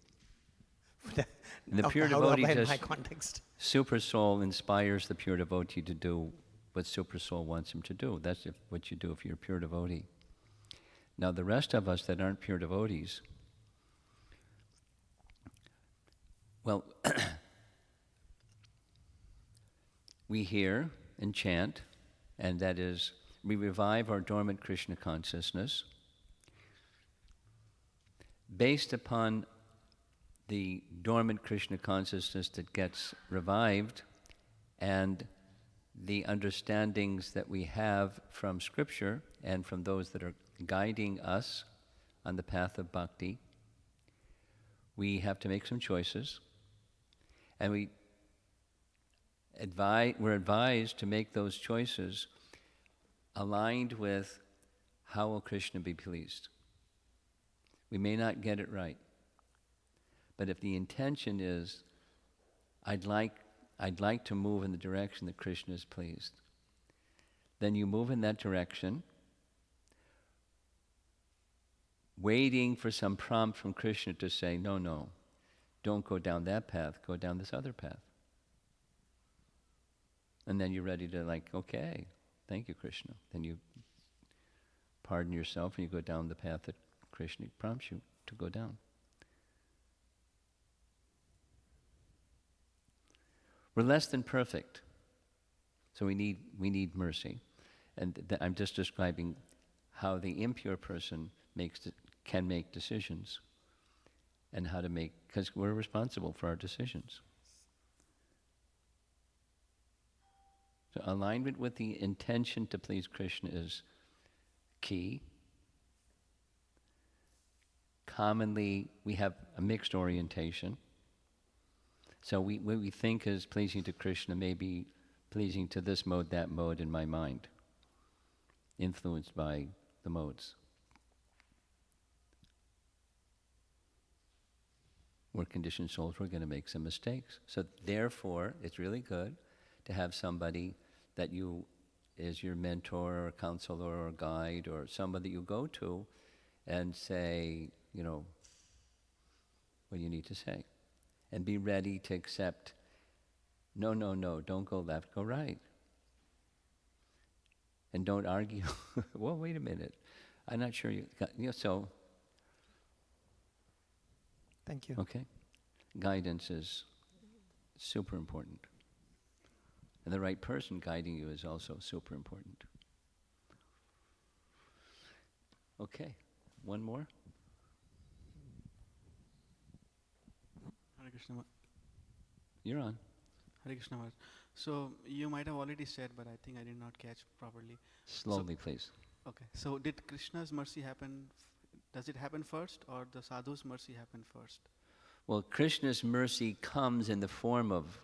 The How pure do I devotee apply in just my context? Super Soul inspires the pure devotee to do what Super Soul wants him to do. That's what you do if you're a pure devotee. Now, the rest of us that aren't pure devotees, well, we hear and chant, and that is, we revive our dormant Krishna consciousness based upon the dormant Krishna consciousness that gets revived and the understandings that we have from Scripture and from those that are guiding us on the path of bhakti. We have to make some choices, and we're advised to make those choices aligned with how will Krishna be pleased. We may not get it right, but if the intention is, I'd like to move in the direction that Krishna is pleased, then you move in that direction, waiting for some prompt from Krishna to say, no, don't go down that path, go down this other path. And then you're ready to okay, Thank you, Krishna. Then you pardon yourself and you go down the path that Krishna prompts you to go down. We're less than perfect, so we need mercy. And I'm just describing how the impure person can make decisions, and how to make, because we're responsible for our decisions. So alignment with the intention to please Krishna is key. Commonly, we have a mixed orientation. So what we think is pleasing to Krishna may be pleasing to this mode, that mode in my mind, influenced by the modes. We're conditioned souls, we're going to make some mistakes. So therefore, it's really good to have somebody that you is your mentor or counselor or guide or somebody you go to and say, what you need to say. And be ready to accept, no, don't go left, go right. And don't argue. Well, wait a minute. I'm not sure you got, so. Thank you. Okay. Guidance is super important. And the right person guiding you is also super important. Okay. One more? Hare Krishna. You're on. Hare Krishna Maharaj. So you might have already said, but I think I did not catch properly. Slowly, please. Okay. So did Krishna's mercy happen? Does it happen first, or the sadhu's mercy happen first? Well, Krishna's mercy comes in the form of.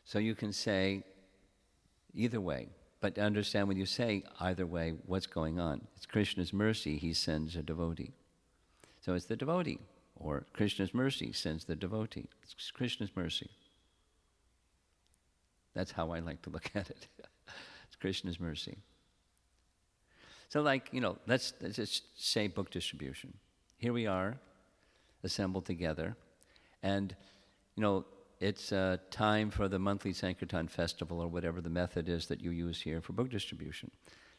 So you can say either way, but understand when you say either way, what's going on. It's Krishna's mercy, he sends a devotee. So it's the devotee, or Krishna's mercy sends the devotee. It's Krishna's mercy. That's how I like to look at it. It's Krishna's mercy. So let's just say book distribution. Here we are, assembled together, and it's time for the monthly Sankirtan festival or whatever the method is that you use here for book distribution.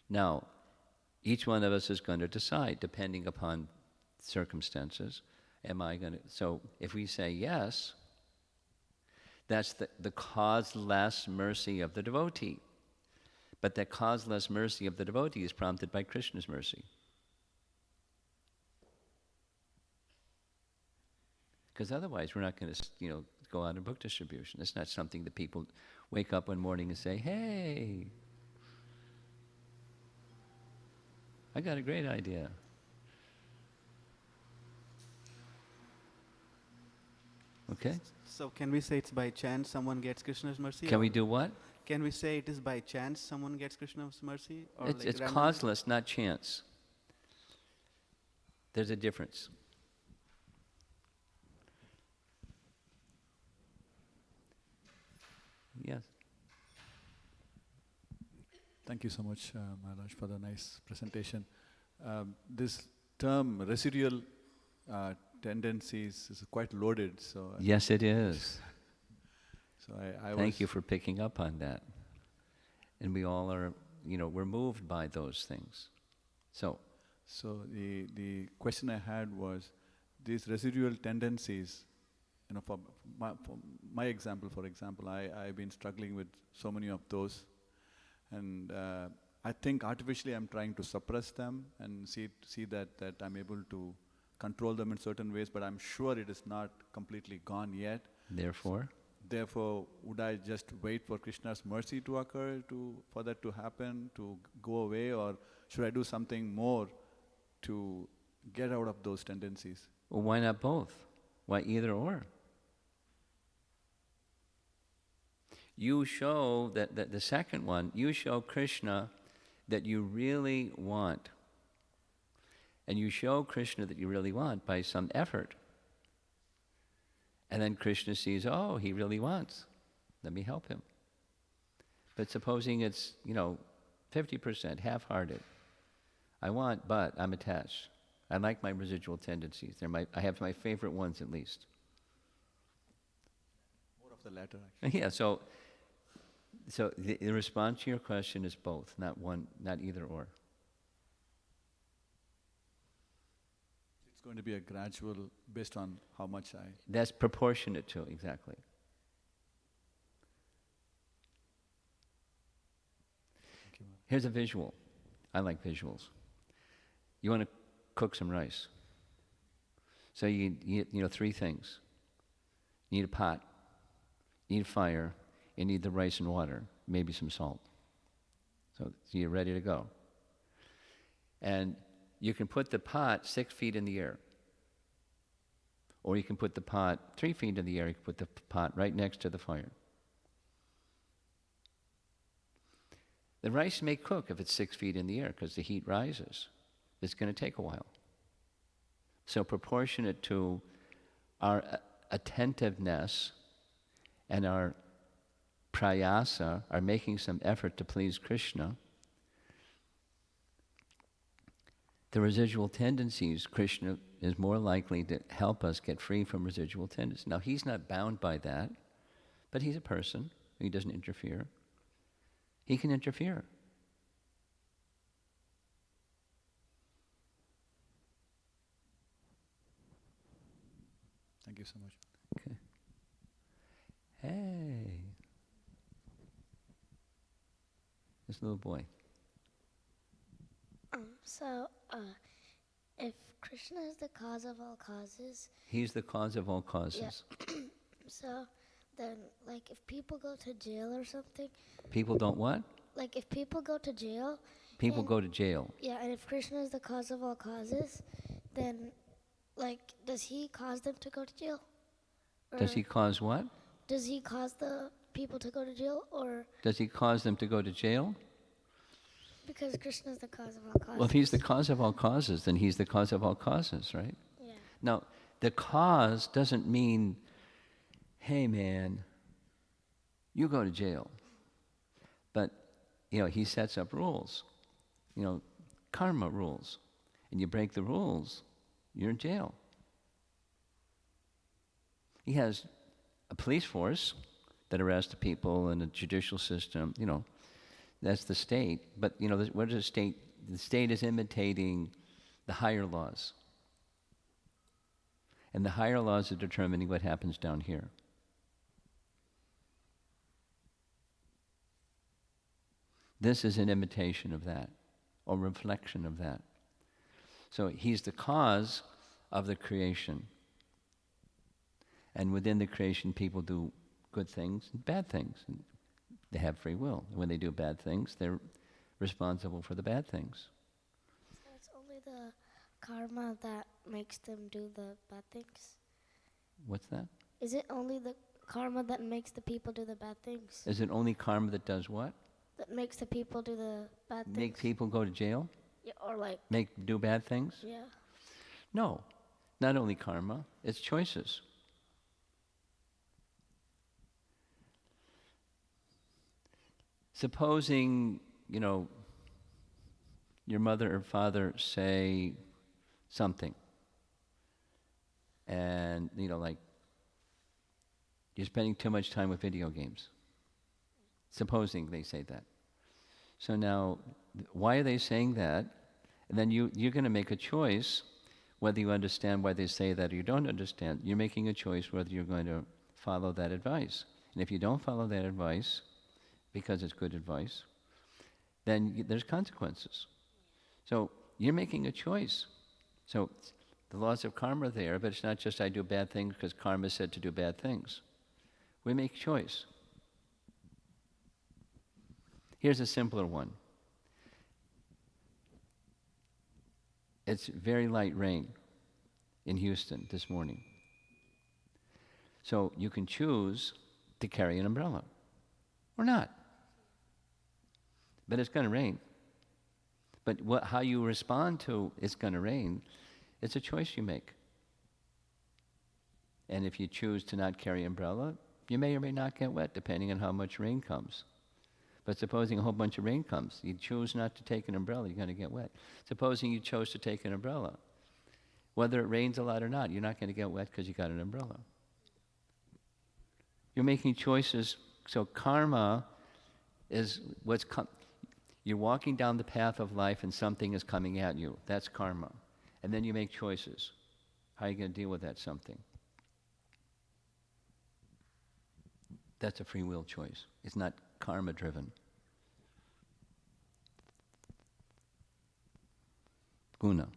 Now, each one of us is going to decide, depending upon circumstances, so if we say yes, that's the causeless mercy of the devotee. But that causeless mercy of the devotee is prompted by Krishna's mercy. Because otherwise we're not going to, go out in book distribution. It's not something that people wake up one morning and say, hey, I got a great idea. Okay? So can we say it's by chance someone gets Krishna's mercy? Can we do what? Can we say it is by chance someone gets Krishna's mercy? Or It's causeless, not chance. There's a difference. Yes. Thank you so much, Maharaj, for the nice presentation. This term, residual tendencies, is quite loaded. So yes, it is. So I Thank you for picking up on that. And we all are, we're moved by those things. So the question I had was, these residual tendencies, for my example, for example, I've been struggling with so many of those, and I think artificially I'm trying to suppress them and see that I'm able to control them in certain ways, but I'm sure it is not completely gone yet. Therefore, would I just wait for Krishna's mercy to occur, for that to happen, to go away, or should I do something more to get out of those tendencies? Well, why not both? Why either or? You show that the second one, you show Krishna that you really want. And you show Krishna that you really want by some effort. And then Krishna sees, oh, he really wants. Let me help him. But supposing it's, 50%, half-hearted. I want, but I'm attached. I like my residual tendencies. I have my favorite ones at least. More of the latter, actually. Yeah, so So the response to your question is both, not one, not either or. It's going to be a gradual, based on how much I... That's proportionate to, exactly. Thank you, Maharaj. Here's a visual. I like visuals. You want to cook some rice. So you need three things. You need a pot, you need a fire, you need the rice and water, maybe some salt. So you're ready to go. And you can put the pot 6 feet in the air. Or you can put the pot 3 feet in the air, you can put the pot right next to the fire. The rice may cook if it's 6 feet in the air because the heat rises. It's going to take a while. So proportionate to our attentiveness and our prayasa, our making some effort to please Krishna, the residual tendencies, Krishna is more likely to help us get free from residual tendencies. Now, he's not bound by that, but he's a person. He doesn't interfere. He can interfere. Thank you so much. Okay. Hey. This little boy. If Krishna is the cause of all causes, He's the cause of all causes. so then, like, if people go to jail or something, People don't what? like, if people go to jail, People And- go to jail. yeah, and if Krishna is the cause of all causes, then, like, does he cause them to go to jail? Does he cause what? Does he cause the people to go to jail, or Does he cause them to go to jail? because Krishna is the cause of all causes? Well, if he's the cause of all causes, then he's the cause of all causes, right? Yeah. Now, the cause doesn't mean, hey man, you go to jail. But, he sets up rules, karma rules. And you break the rules, you're in jail. He has a police force that arrests people and a judicial system, that's the state. But, what is the state? The state is imitating the higher laws. And the higher laws are determining what happens down here. This is an imitation of that, or reflection of that. So he's the cause of the creation. And within the creation, people do good things and bad things. They have free will. When they do bad things, they're responsible for the bad things. So it's only the karma that makes them do the bad things? What's that? Is it only the karma that makes the people do the bad things? Is it only karma that does what? That makes the people do the bad things? Make people go to jail? Yeah, or like, Do bad things? yeah. No, not only karma, it's choices. Supposing, your mother or father say something, and, like, you're spending too much time with video games. Supposing they say that. So now, why are they saying that? And then you're going to make a choice, whether you understand why they say that or you don't understand. You're making a choice whether you're going to follow that advice. And if you don't follow that advice, because it's good advice, then there's consequences. So you're making a choice. So the laws of karma are there, but it's not just I do bad things because karma is said to do bad things. We make a choice. Here's a simpler one. It's very light rain in Houston this morning. So you can choose to carry an umbrella or not. But it's going to rain. But how you respond to it's going to rain, it's a choice you make. And if you choose to not carry an umbrella, you may or may not get wet, depending on how much rain comes. But supposing a whole bunch of rain comes, you choose not to take an umbrella, you're going to get wet. Supposing you chose to take an umbrella, whether it rains a lot or not, you're not going to get wet because you got an umbrella. You're making choices. So karma is you're walking down the path of life and something is coming at you. That's karma. And then you make choices. How are you going to deal with that something? That's a free will choice. It's not karma driven. Guna.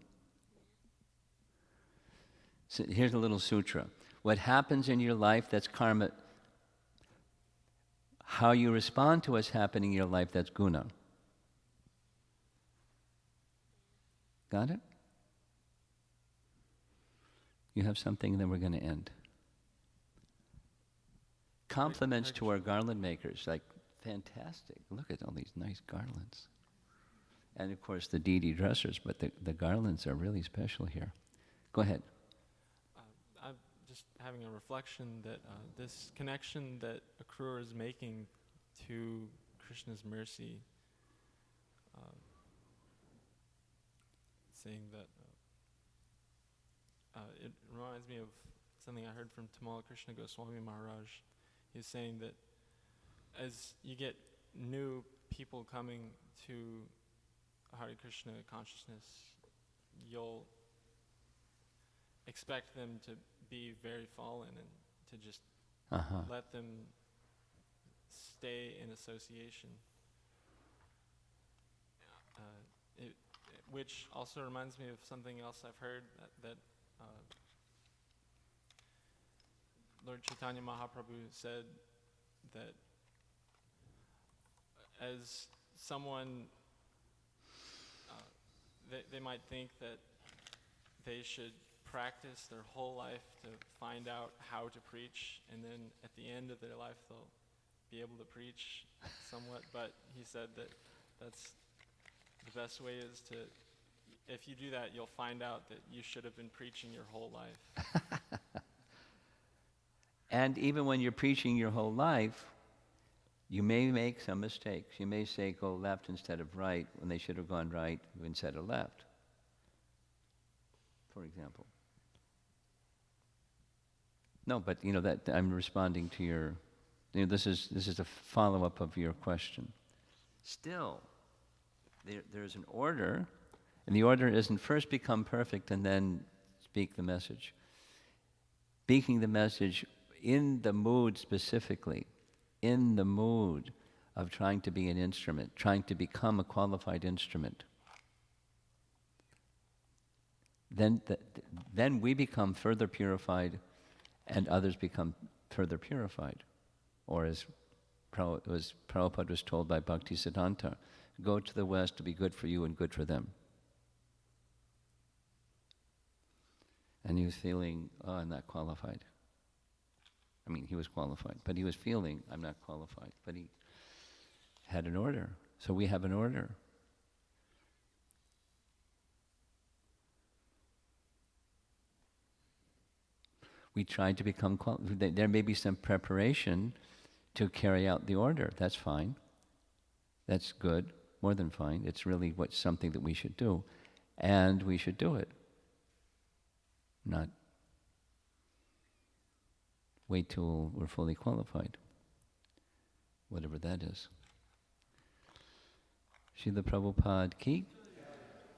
So here's a little sutra. What happens in your life, that's karma. How you respond to what's happening in your life, that's guna. Got it? You have something, then we're going to end. Compliments to our garland makers, like, fantastic. Look at all these nice garlands. And of course the deity dressers, but the garlands are really special here. Go ahead. I'm just having a reflection that this connection that Akrura is making to Krishna's mercy, saying that it reminds me of something I heard from Tamal Krishna Goswami Maharaj. He's saying that as you get new people coming to Hare Krishna consciousness, you'll expect them to be very fallen and to just let them stay in association. Which also reminds me of something else I've heard, that Lord Chaitanya Mahaprabhu said that as someone, they might think that they should practice their whole life to find out how to preach, and then at the end of their life they'll be able to preach somewhat, but he said that that's the best way is to, if you do that, you'll find out that you should have been preaching your whole life. And even when you're preaching your whole life, you may make some mistakes. You may say go left instead of right when they should have gone right instead of left, for example. No, but that I'm responding to your, this is a follow-up of your question. Still, there's an order, and the order isn't first become perfect and then speak the message. Speaking the message in the mood specifically, in the mood of trying to be an instrument, trying to become a qualified instrument. Then we become further purified and others become further purified. Or as Prabhupada was told by Bhaktisiddhanta, go to the West to be good for you and good for them. And he was feeling, I'm not qualified. I mean, he was qualified, but he was feeling, I'm not qualified. But he had an order. So we have an order. We tried to become qualified. There may be some preparation to carry out the order. That's fine. That's good, more than fine. It's really something that we should do. And we should do it. Not wait till we're fully qualified. Whatever that is. Srila Prabhupada ki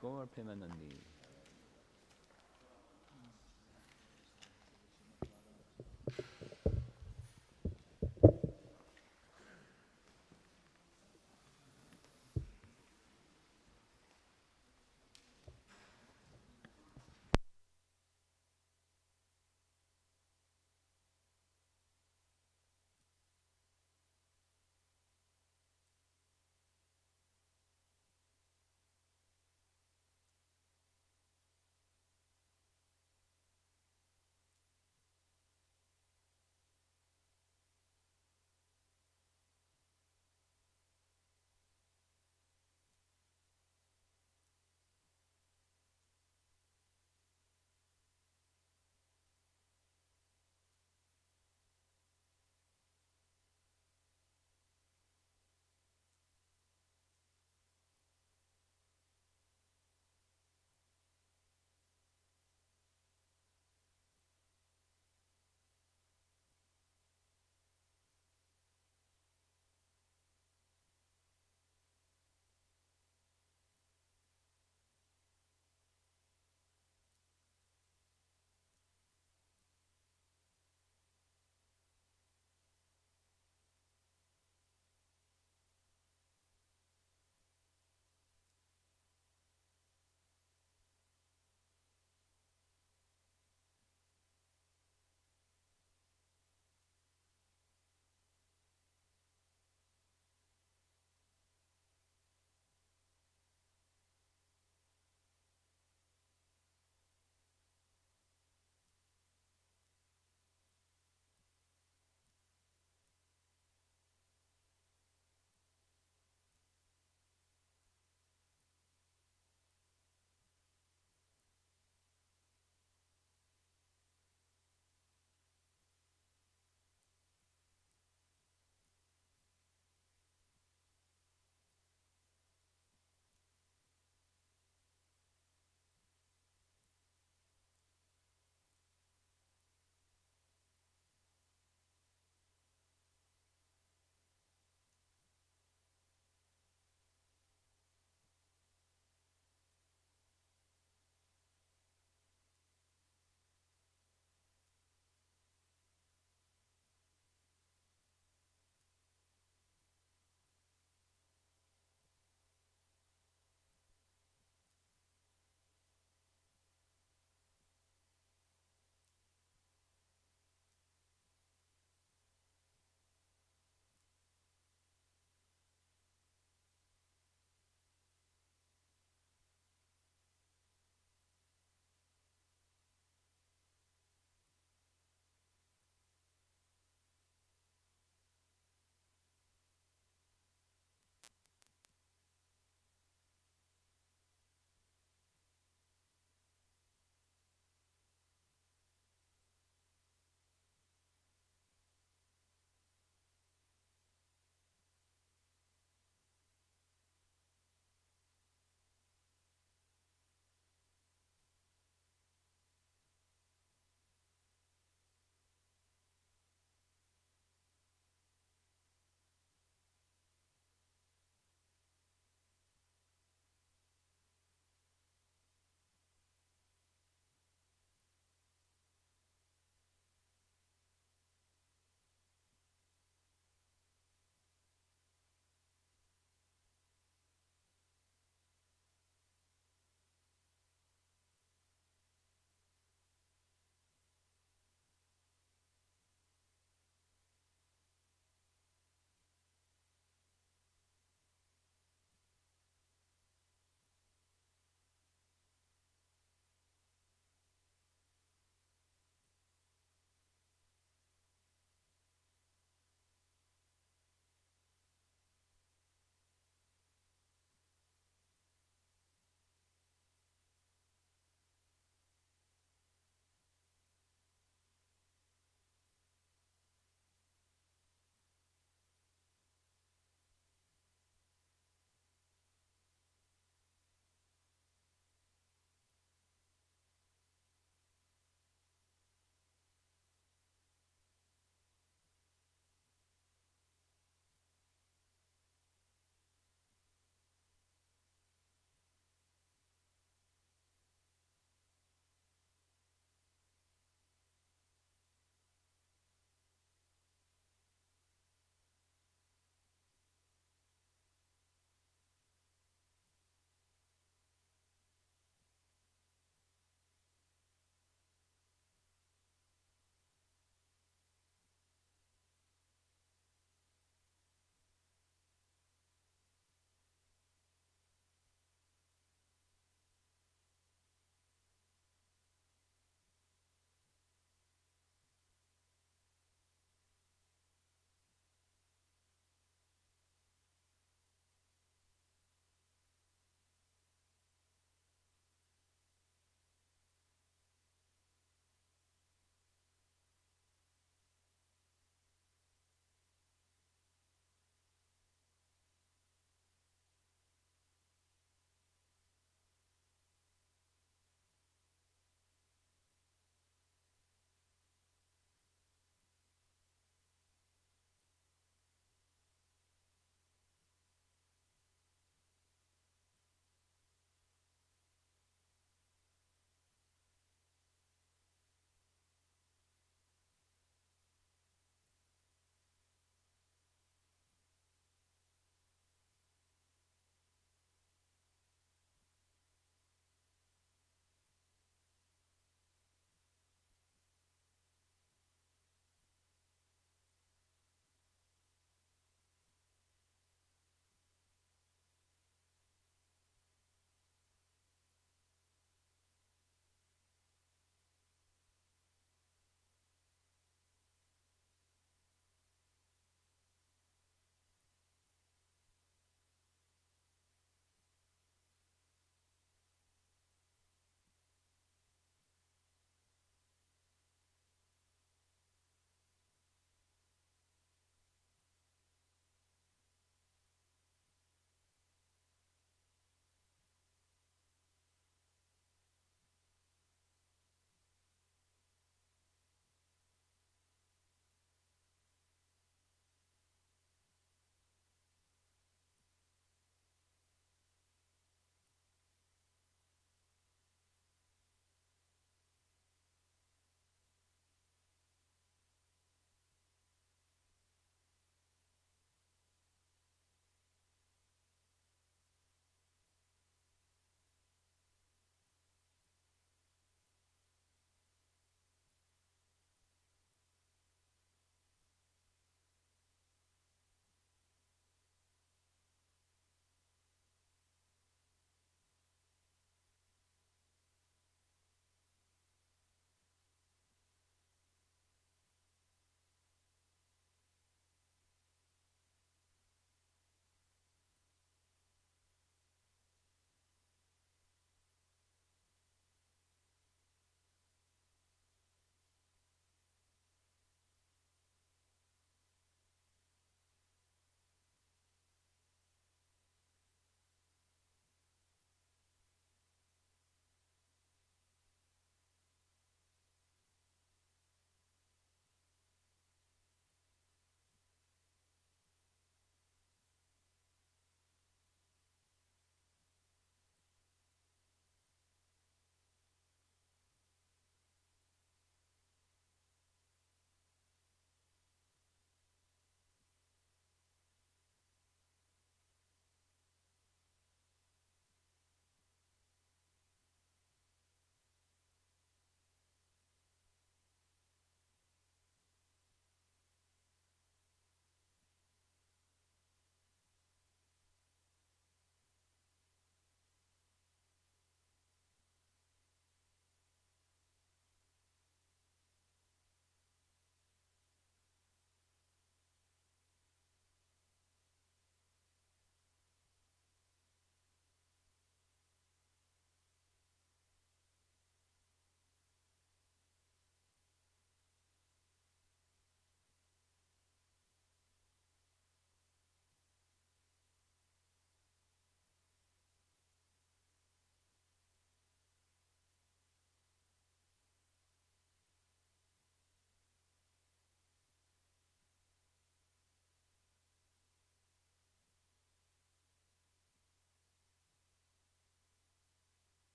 Gaur Premanandi.